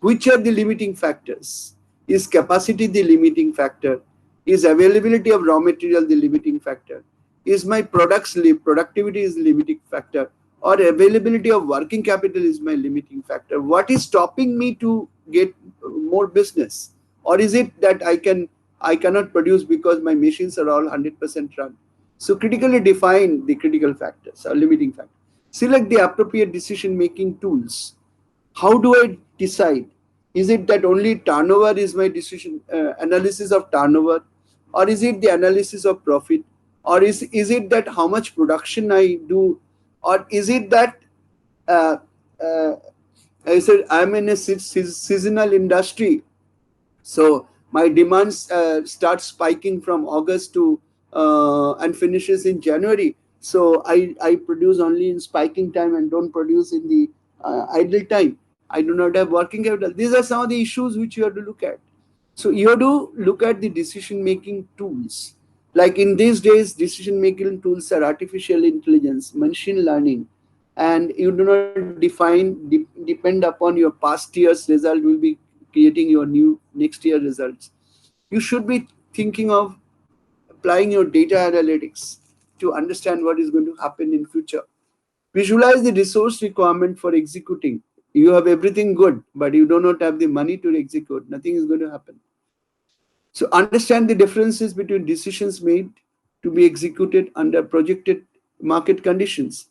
[SPEAKER 1] Which are the limiting factors? Is capacity the limiting factor? Is availability of raw material the limiting factor? Is my productivity is the limiting factor? Or availability of working capital is my limiting factor? What is stopping me to get more business? Or is it that I cannot produce because my machines are all 100% run? So critically define the critical factors or limiting factors. Select the appropriate decision making tools. How do I decide? Is it that only turnover is my decision analysis of turnover, or is it the analysis of profit, or is it that how much production I do, or is it that uh, uh, I said I'm in a seasonal industry, so my demands start spiking from August to and finishes in January. So I produce only in spiking time and don't produce in the idle time. I do not have working capital. These are some of the issues which you have to look at. So you have to look at the decision making tools. Like in these days, decision making tools are artificial intelligence, machine learning, and you do not depend upon your past year's result will be creating your new next year results. You should be thinking of applying your data analytics to understand what is going to happen in future. Visualize the resource requirement for executing. You have everything good, but you do not have the money to execute. Nothing is going to happen. So understand the differences between decisions made to be executed under projected market conditions.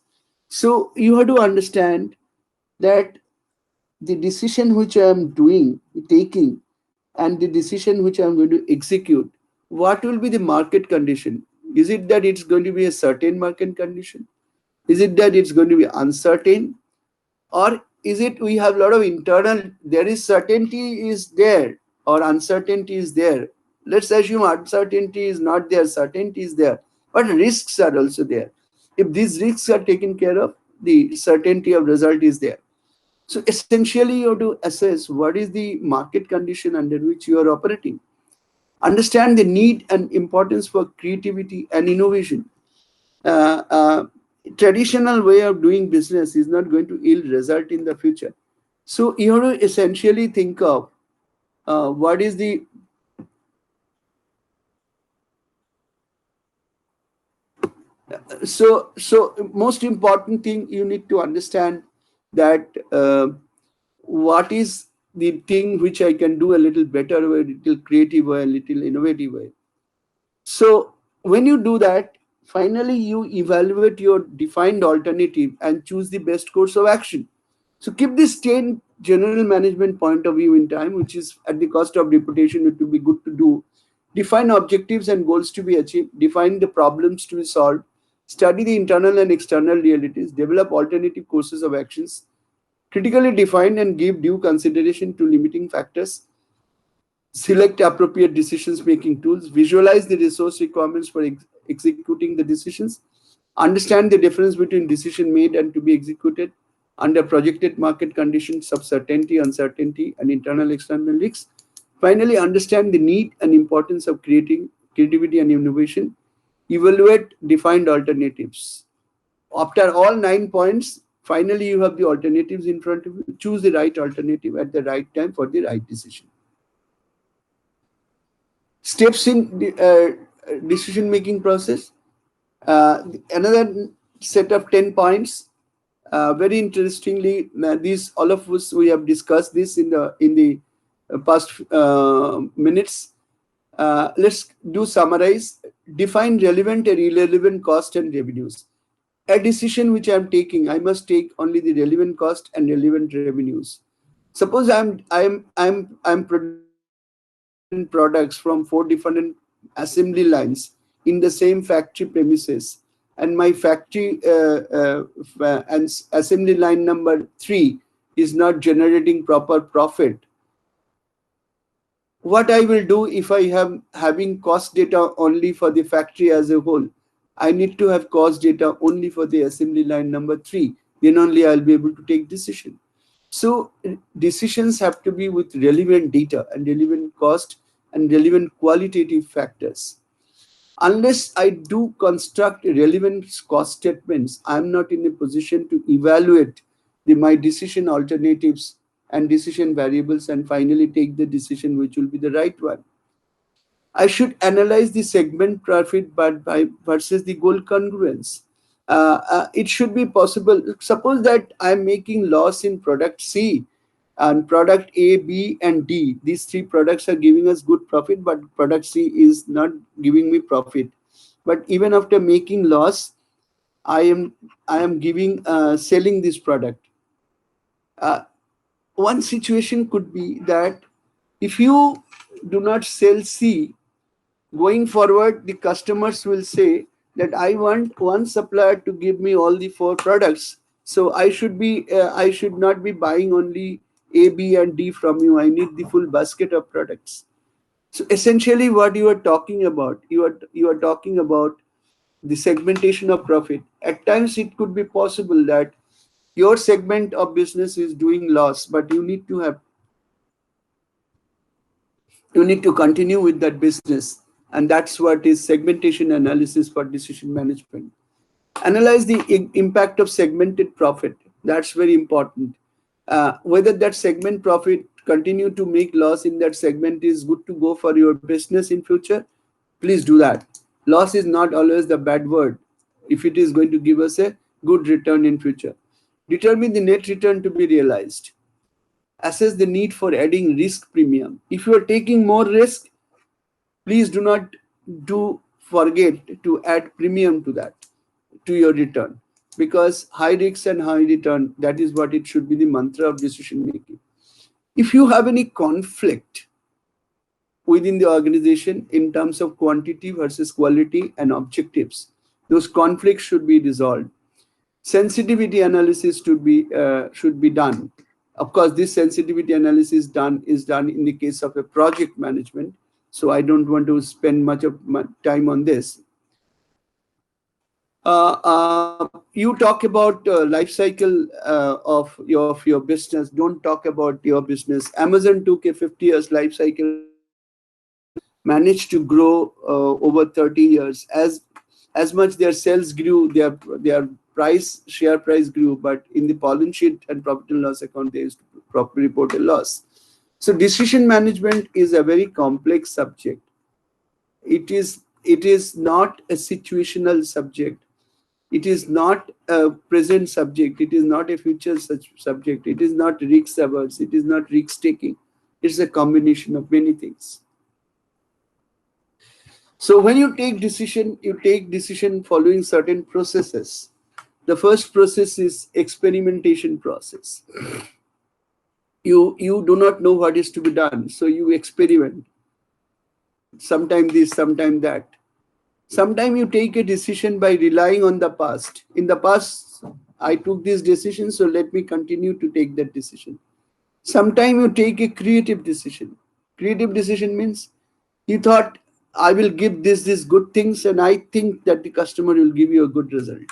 [SPEAKER 1] So you have to understand that the decision which I am taking, and the decision which I am going to execute, what will be the market condition? Is it that it's going to be a certain market condition? Is it that it's going to be uncertain? Or is it we have a lot of internal, there is certainty is there or uncertainty is there? Let's assume uncertainty is not there, certainty is there, but risks are also there. If these risks are taken care of, the certainty of result is there. So essentially, you have to assess what is the market condition under which you are operating. Understand the need and importance for creativity and innovation. Uh, uh, Traditional way of doing business is not going to yield result in the future. So you have to essentially think of what is the so most important thing you need to understand that what is the thing which I can do a little better way, a little creative way, a little innovative way. So when you do that, finally you evaluate your defined alternative and choose the best course of action. So keep this 10 general management point of view in time, which is at the cost of reputation, it will be good to do. Define objectives and goals to be achieved. Define the problems to be solved. Study the internal and external realities. Develop alternative courses of actions. Critically define and give due consideration to limiting factors. Select appropriate decisions making tools. Visualize the resource requirements for executing the decisions. Understand the difference between decision made and to be executed under projected market conditions of certainty, uncertainty, and internal external risks. Finally, understand the need and importance of creating creativity and innovation. Evaluate defined alternatives. After all 9 points, finally you have the alternatives in front of you. Choose the right alternative at the right time for the right decision. Steps in the decision making process. Another set of 10 points. Very interestingly, these all of us we have discussed this in the past minutes. Let's do summarize. Define relevant and irrelevant cost and revenues. A decision which I am taking, I must take only the relevant cost and relevant revenues. Suppose I'm producing 4 different products from 4 different assembly lines in the same factory premises, and my factory and assembly line number 3 is not generating proper profit. What I will do if I have having cost data only for the factory as a whole, I need to have cost data only for the assembly line number 3. Then only I'll be able to take decision. So decisions have to be with relevant data and relevant cost and relevant qualitative factors. Unless I do construct relevant cost statements, I'm not in a position to evaluate my decision alternatives and decision variables and finally take the decision which will be the right one. I should analyze the segment profit but by versus the goal congruence. It should be possible. Suppose that I'm making loss in product C and product A, B, and D. These 3 products are giving us good profit, but product C is not giving me profit. But even after making loss, I am giving selling this product. Uh, One situation could be that if you do not sell C, going forward, the customers will say that I want one supplier to give me all the 4 products. So I should not be buying only A, B, and D from you. I need the full basket of products. So essentially, what you are talking about, you are talking about the segmentation of profit. At times, it could be possible that your segment of business is doing loss, but you need to continue with that business, and that's what is segmentation analysis for decision management. Analyze the impact of segmented profit. That's very important. Whether that segment profit continue to make loss in that segment is good to go for your business in future, please do that. Loss is not always the bad word if it is going to give us a good return in future. Determine the net return to be realized. Assess the need for adding risk premium. If you are taking more risk, please do not do forget to add premium to that, to your return, because high risk and high return, that is what it should be, the mantra of decision making. If you have any conflict within the organization in terms of quantity versus quality and objectives, those conflicts should be resolved. Sensitivity analysis should be done. Of course, this sensitivity analysis is done in the case of a project management, so I don't want to spend much of my time on this. You talk about life cycle of your business. Don't talk about your business. Amazon took a 50 years life cycle of their business, managed to grow over 30 years. As much their sales grew, their share price grew, but in the balance sheet and profit and loss account, they used to report a loss. So decision management is a very complex subject. It is not a situational subject. It is not a present subject. It is not a future subject. It is not risk averse. It is not risk taking. It's a combination of many things. So when you take decision following certain processes. The first process is experimentation process. You do not know what is to be done, so you experiment. Sometime this, sometime that. Sometimes you take a decision by relying on the past. In the past, I took this decision, so let me continue to take that decision. Sometimes you take a creative decision. Creative decision means you thought, I will give this good things, and I think that the customer will give you a good result.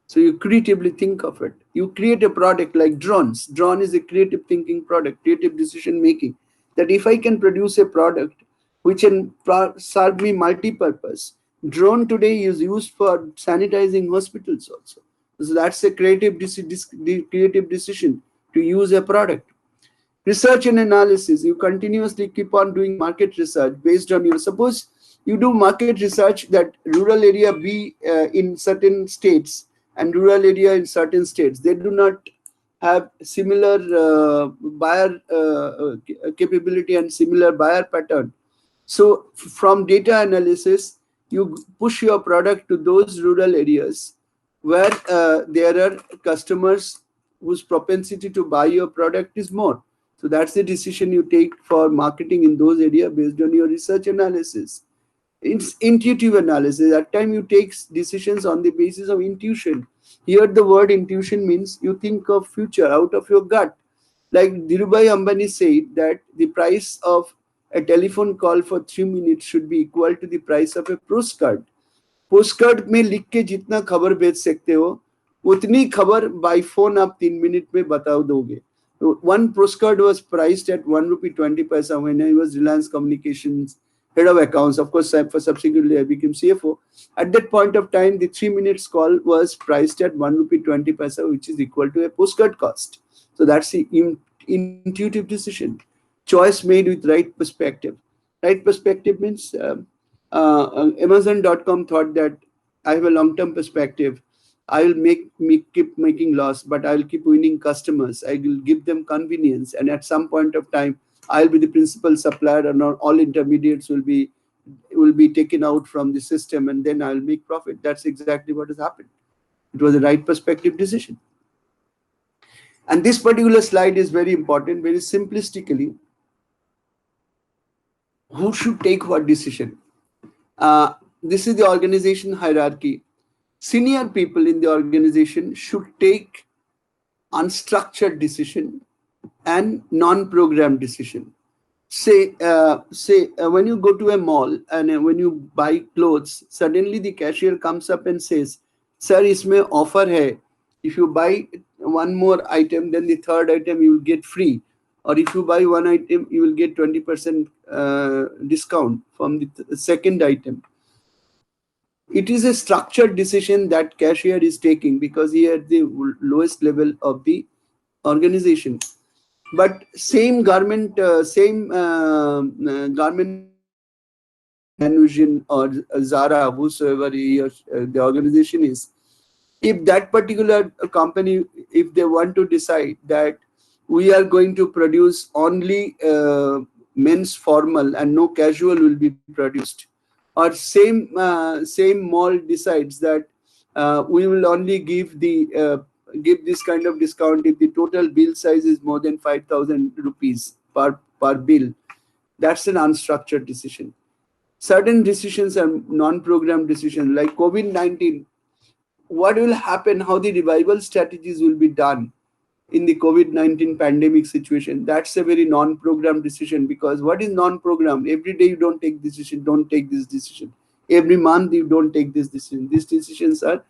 [SPEAKER 1] So you creatively think of it. You create a product like drones. Drone is a creative thinking product, creative decision making. That if I can produce a product which can serve me multi-purpose. Drone today is used for sanitizing hospitals also. So that's a creative decision to use a product. Research and analysis. You continuously keep on doing market research based on your, suppose You do market research that rural area B in certain states and rural area in certain states, they do not have similar buyer capability and similar buyer pattern. So from data analysis, you push your product to those rural areas where there are customers whose propensity to buy your product is more. So that's the decision you take for marketing in those areas based on your research analysis. It's intuitive analysis. At time you take decisions on the basis of intuition. Here the word intuition means you think of future out of your gut. Like Dhirubhai Ambani said that the price of a telephone call for 3 minutes should be equal to the price of a postcard. Postcard में लिख के जितना खबर भेज सकते हो उतनी खबर बाय फोन आप 3 मिनट में बता दोगे. One postcard was priced at 1 rupee 20 paisa when I was Reliance Communications head of accounts. Of course, for subsequently I became CFO. At that point of time, the 3 minutes call was priced at 1 rupee 20 paisa, which is equal to a postcard cost. So that's the intuitive decision. Choice made with right perspective. Right perspective means Amazon.com thought that I have a long-term perspective. I will keep making loss, but I will keep winning customers. I will give them convenience, and at some point of time, I'll be the principal supplier, and all intermediates will be taken out from the system, and then I'll make profit. That's exactly what has happened. It was a right perspective decision. And this particular slide is very important. Very simplistically, who should take what decision? This is the organization hierarchy. Senior people in the organization should take unstructured decision and non-programmed decision. Say when you go to a mall and when you buy clothes, suddenly the cashier comes up and says, "Sir, isme offer hai. If you buy one more item, then the third item you will get free. Or if you buy one item, you will get 20% discount from the second item." It is a structured decision that cashier is taking because he is at the lowest level of the organization. But same garment manufacturer like Lanusian or Zara, whosoever the organization is, if that particular company, if they want to decide that we are going to produce only men's formal and no casual will be produced, or same mall decides that we will only give this kind of discount if the total bill size is more than 5,000 rupees per bill. That's an unstructured decision. Certain decisions are non-programmed decisions, like COVID-19. What will happen, how the revival strategies will be done in the COVID-19 pandemic situation? That's a very non-programmed decision, because what is non-programmed? Every day you don't take decision, don't take this decision. Every month you don't take this decision. These decisions are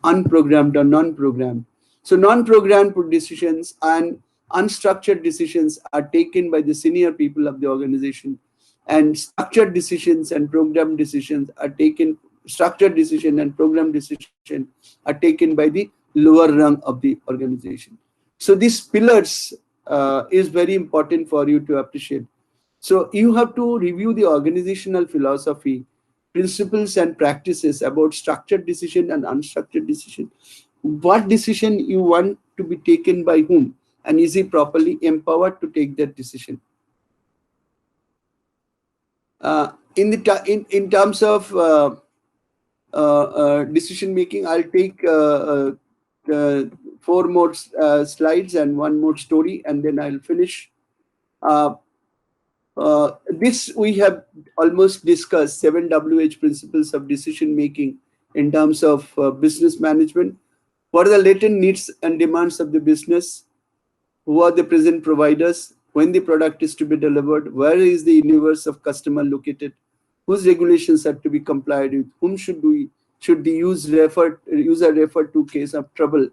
[SPEAKER 1] unprogrammed or non-programmed. So non-programmed decisions and unstructured decisions are taken by the senior people of the organization, and structured decisions and programmed decisions are taken. Structured decision and programmed decision are taken by the lower rung of the organization. So these pillars is very important for you to appreciate. So you have to review the organizational philosophy, principles and practices about structured decision and unstructured decision. What decision you want to be taken by whom, and is he properly empowered to take that decision? In terms of decision making, I'll take 4 more slides and 1 more story, and then I'll finish. This we have almost discussed 7 WH principles of decision making in terms of business management. What are the latent needs and demands of the business? Who are the present providers? When the product is to be delivered? Where is the universe of customer located? Whose regulations are to be complied with? Whom should the user refer to case of trouble?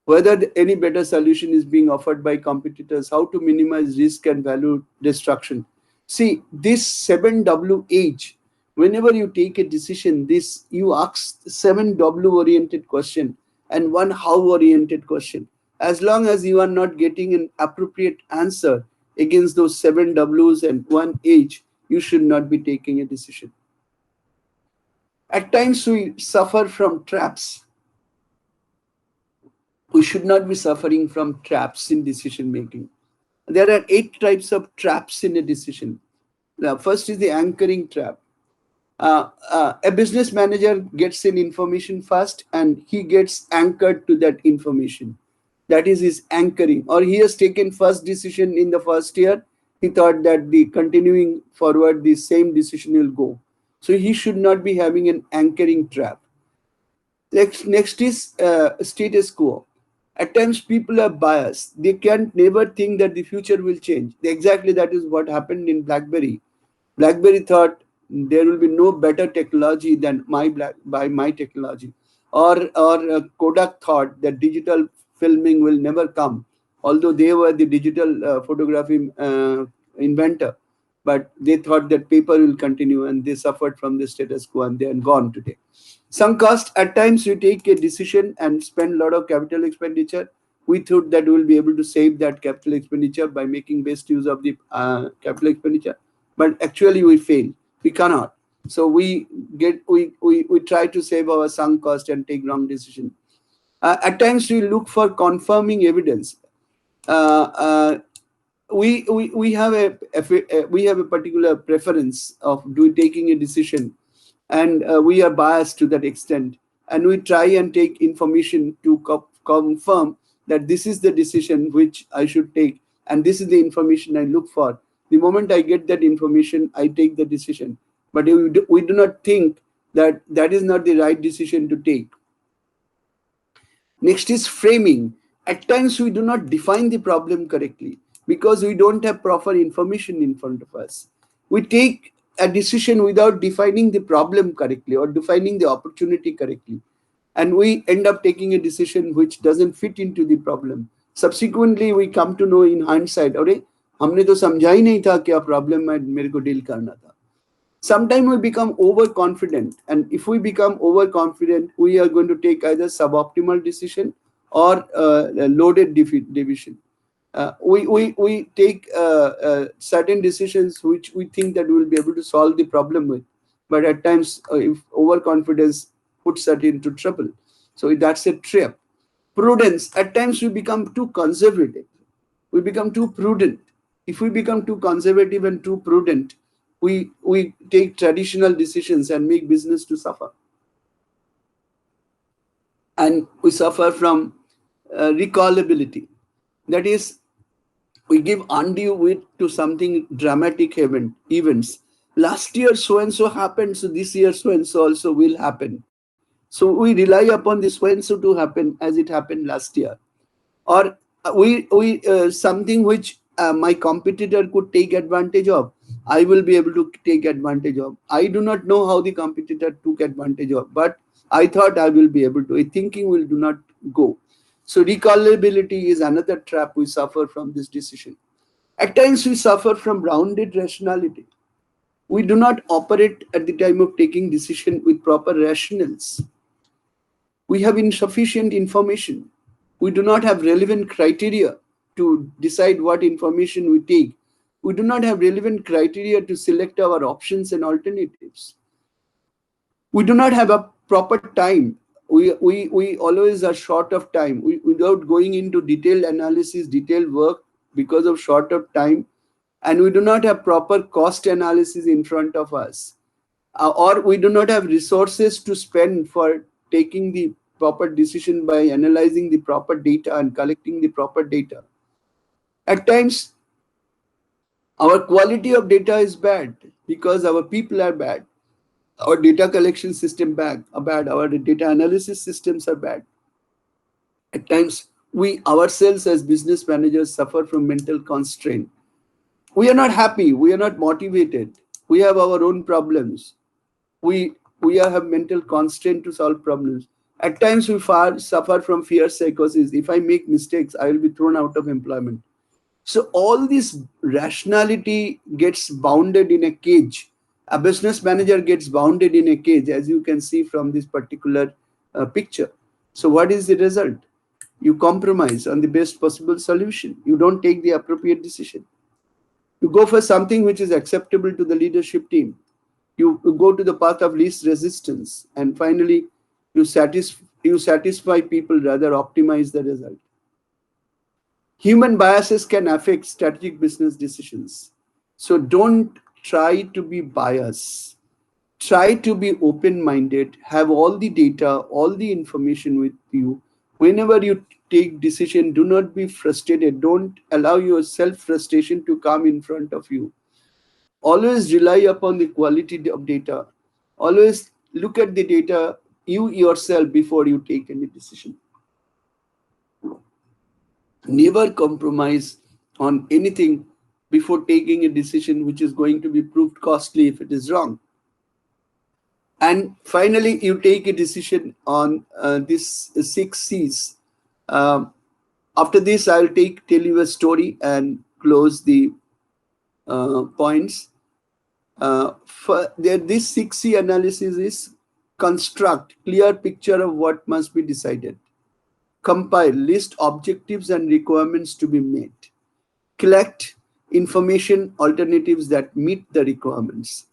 [SPEAKER 1] Whether any better solution is being offered by competitors? How to minimize risk and value destruction? See, this 7WH, whenever you take a decision, you ask 7W oriented question and 1 how oriented question. As long as you are not getting an appropriate answer against those 7 Ws and 1 H, you should not be taking a decision. At times we suffer from traps. We should not be suffering from traps in decision making. There are 8 types of traps in a decision. The first is the anchoring trap. A business manager gets in information first and he gets anchored to that information. That is his anchoring. Or he has taken first decision in the first year. He thought that the continuing forward, the same decision will go. So he should not be having an anchoring trap. Next is status quo. At times people are biased. They can never think that the future will change. Exactly that is what happened in BlackBerry. BlackBerry thought there will be no better technology than by my technology, or Kodak thought that digital filming will never come, although they were the digital photography inventor, but they thought that paper will continue, and they suffered from the status quo, and they are gone today. Some cost. At times we take a decision and spend a lot of capital expenditure. We thought that we will be able to save that capital expenditure by making best use of the capital expenditure, but actually we fail. We cannot. So we try to save our sunk cost and take wrong decision. At times we look for confirming evidence. uh, uh, we have we have a particular preference of taking a decision, and we are biased to that extent, and we try and take information to confirm that this is the decision which I should take, and this is the information I look for. The moment I get that information, I take the decision, but we do not think that that is not the right decision to take. Next is framing. At times we do not define the problem correctly because we don't have proper information in front of us. We take a decision without defining the problem correctly or defining the opportunity correctly. And we end up taking a decision which doesn't fit into the problem. Subsequently, we come to know in hindsight, अरे हमने तो समझा ही नहीं था क्या problem में मेरे को डील करना था. Sometimes we become overconfident, and if we become overconfident, we are going to take either suboptimal decision or loaded division. We take certain decisions which we think that we will be able to solve the problem with, but at times if overconfidence puts us into trouble. So that's a trap. Prudence. At times we become too conservative. We become too prudent. If we become too conservative and too prudent, we take traditional decisions and make business to suffer. And we suffer from recallability. That is, we give undue weight to something dramatic events. Last year so and so happened, so this year so and so also will happen. So we rely upon this so and so to happen as it happened last year. Or we something which my competitor could take advantage of, I will be able to take advantage of. I do not know how the competitor took advantage of, but I thought I will be able to. Thinking will do not go. So recallability is another trap we suffer from this decision. At times we suffer from rounded rationality. We do not operate at the time of taking decision with proper rationals. We have insufficient information. We do not have relevant criteria to decide what information we take. We do not have relevant criteria to select our options and alternatives. We do not have a proper time. We always are short of time. Without going into detailed analysis, detailed work, because of short of time, and we do not have proper cost analysis in front of us, or we do not have resources to spend for taking the proper decision by analyzing the proper data and collecting the proper data. At times, our quality of data is bad because our people are bad. Our data collection system are bad. Our data analysis systems are bad. At times, we ourselves as business managers suffer from mental constraint. We are not happy. We are not motivated. We have our own problems. We have mental constraint to solve problems. At times we suffer from fear psychosis. If I make mistakes, I will be thrown out of employment. So all this rationality gets bounded in a cage. A business manager gets bounded in a cage, as you can see from this particular picture. So what is the result? You compromise on the best possible solution. You don't take the appropriate decision. You go for something which is acceptable to the leadership team. You go to the path of least resistance, and finally, you satisfy people, rather optimize the result. Human biases can affect strategic business decisions. So don't try to be biased. Try to be open minded, have all the data, all the information with you. Whenever you take decision, do not be frustrated. Don't allow your self frustration to come in front of you. Always rely upon the quality of data. Always look at the data you yourself before you take any decision. Never compromise on anything before taking a decision which is going to be proved costly if it is wrong. And finally, you take a decision on this 6 C's. Um, After this, I'll tell you a story and close the points. This 6C analysis is: construct clear picture of what must be decided, compile list objectives and requirements to be met, collect information alternatives that meet the requirements,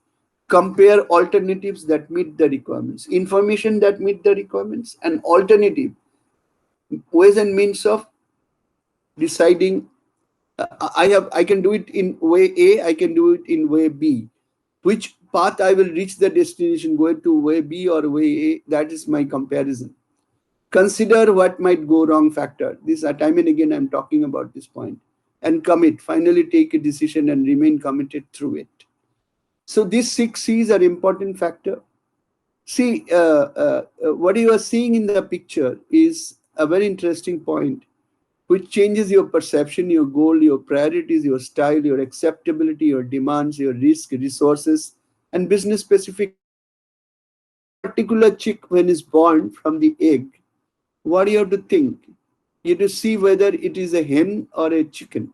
[SPEAKER 1] compare alternatives that meet the requirements, information that meet the requirements, and alternative ways and means of deciding. I can do it in way A, I can do it in way B. Which path I will reach the destination, going to way B or way A, that is my comparison. Consider what might go wrong factor. This time and again I'm talking about this point. And commit. Finally take a decision and remain committed through it. So these 6 C's are important factor. See, what you are seeing in the picture is a very interesting point, which changes your perception, your goal, your priorities, your style, your acceptability, your demands, your risk, resources, and business specific factors. This particular chick, when is born from the egg, what do you have to think? You have to see whether it is a hen or a chicken.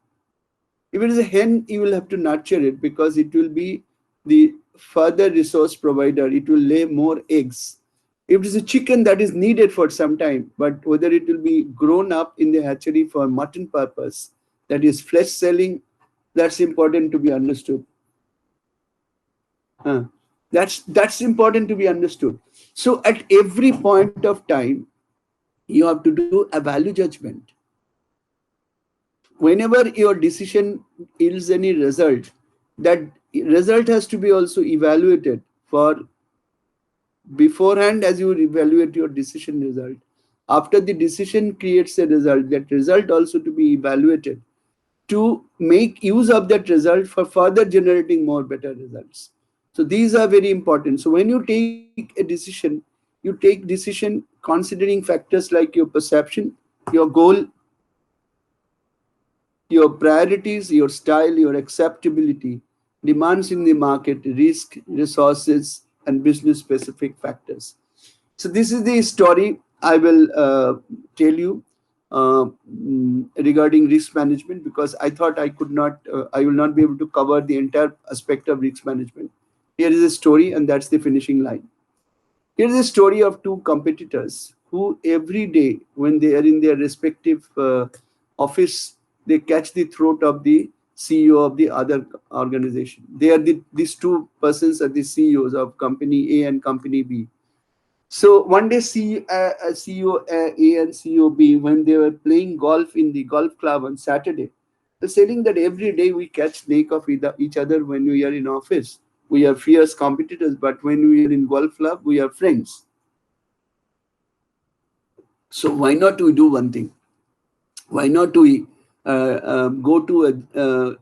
[SPEAKER 1] If it is a hen, you will have to nurture it because it will be the further resource provider. It will lay more eggs. If it is a chicken, that is needed for some time, but whether it will be grown up in the hatchery for mutton purpose, that is flesh selling, that's important to be understood. Uh, that's important to be understood. So at every point of time, you have to do a value judgment. Whenever your decision yields any result, that result has to be also evaluated for beforehand as you evaluate your decision result. After the decision creates a result, that result also to be evaluated to make use of that result for further generating more better results. So these are very important. So when you take a decision, you take decision considering factors like your perception, your goal, your priorities, your style, your acceptability, demands in the market, risk, resources, and business specific factors. So this is the story I will tell you regarding risk management, because I thought I will not be able to cover the entire aspect of risk management. Here is a story, and that's the finishing line. Here is a story of two competitors who every day, when they are in their respective office, they catch the throat of the CEO of the other organization. These two persons are the CEOs of company A and company B. So one day, CEO A and CEO B, when they were playing golf in the golf club on Saturday, they're saying that every day we catch snake of each other when we are in office. We are fierce competitors, but when we are in golf club, we are friends. So why not we do one thing? Why not we go to a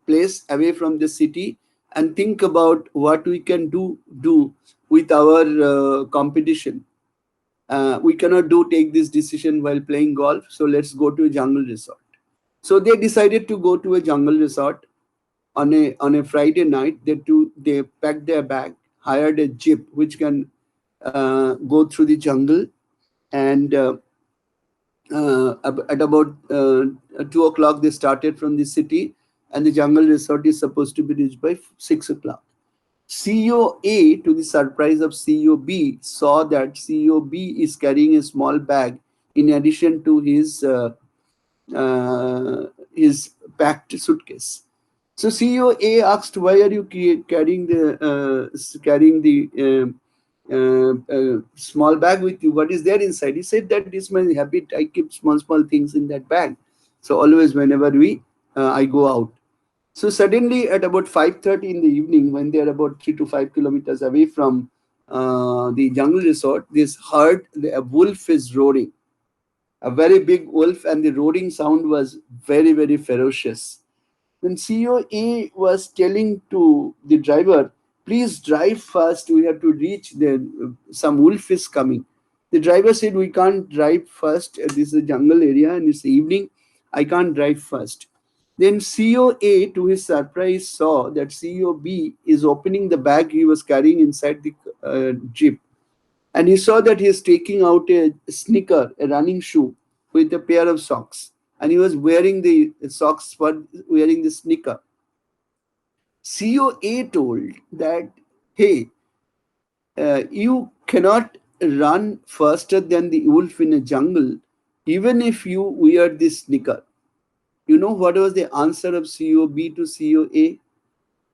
[SPEAKER 1] place away from the city and think about what we can do with our competition. We cannot take this decision while playing golf, so let's go to a jungle resort. So they decided to go to a jungle resort on a Friday night. They packed their bag, hired a jeep which can go through the jungle, and at about 2 o'clock they started from the city, and the jungle resort is supposed to be reached by 6 o'clock. CEO A, to the surprise of CEO B, saw that CEO B is carrying a small bag in addition to his packed suitcase. So CEO A asked, "Why are you carrying the small bag with you? What is there inside?" He said, "That is my habit. I keep small things in that bag. So always whenever I go out." So suddenly at about 5:30 in the evening, when they are about 3 to 5 kilometers away from the jungle resort, this heard a wolf is roaring, a very big wolf, and the roaring sound was very ferocious. Then CEO was telling to the driver, "Please drive fast. We have to reach there. Some wolf is coming." The driver said, "We can't drive fast. This is a jungle area and it's evening. I can't drive fast." Then CEO A, to his surprise, saw that CEO B is opening the bag he was carrying inside the jeep, and he saw that he is taking out a sneaker, a running shoe, with a pair of socks, and he was wearing the socks for wearing the sneaker. COA told that, "Hey, you cannot run faster than the wolf in a jungle, even if you wear this sneaker." You know what was the answer of COB to COA?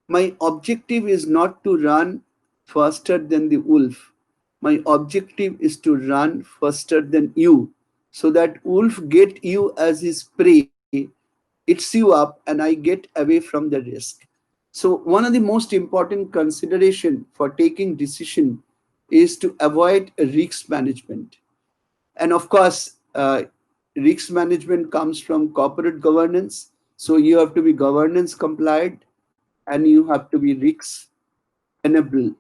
[SPEAKER 1] "My objective is not to run faster than the wolf. My objective is to run faster than you, so that wolf get you as his prey, eats you up, and I get away from the risk." So one of the most important consideration for taking decision is to avoid risk management. And of course, risk management comes from corporate governance. So you have to be governance compliant and you have to be risk enabled.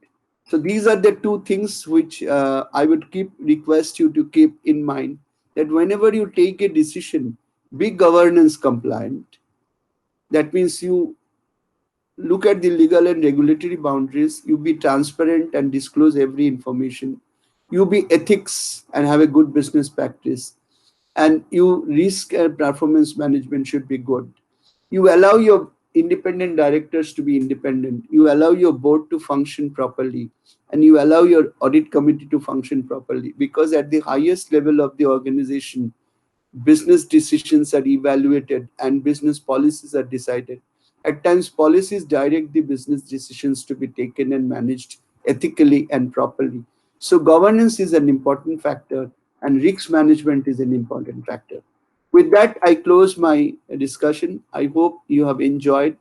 [SPEAKER 1] So these are the two things which I would keep request you to keep in mind, that whenever you take a decision, be governance compliant. That means you look at the legal and regulatory boundaries, you be transparent and disclose every information, you be ethics and have a good business practice, and you risk and performance management should be good. You allow your independent directors to be independent, you allow your board to function properly, and you allow your audit committee to function properly, because at the highest level of the organization, business decisions are evaluated and business policies are decided. At times, policies direct the business decisions to be taken and managed ethically and properly. So, governance is an important factor, and risk management is an important factor. With that, I close my discussion. I hope you have enjoyed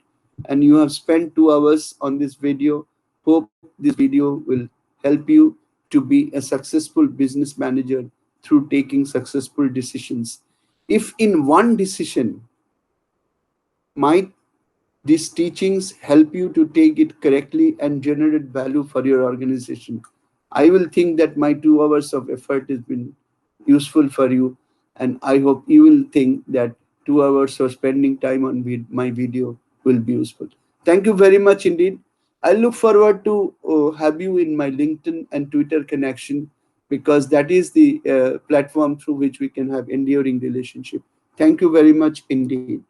[SPEAKER 1] and you have spent 2 hours on this video. Hope this video will help you to be a successful business manager through taking successful decisions. If in one decision might these teachings help you to take it correctly and generate value for your organization, I will think that my 2 hours of effort has been useful for you, and I hope you will think that 2 hours of spending time on my video will be useful. Thank you very much indeed. I look forward to have you in my LinkedIn and Twitter connection, because that is the platform through which we can have enduring relationship. Thank you very much indeed.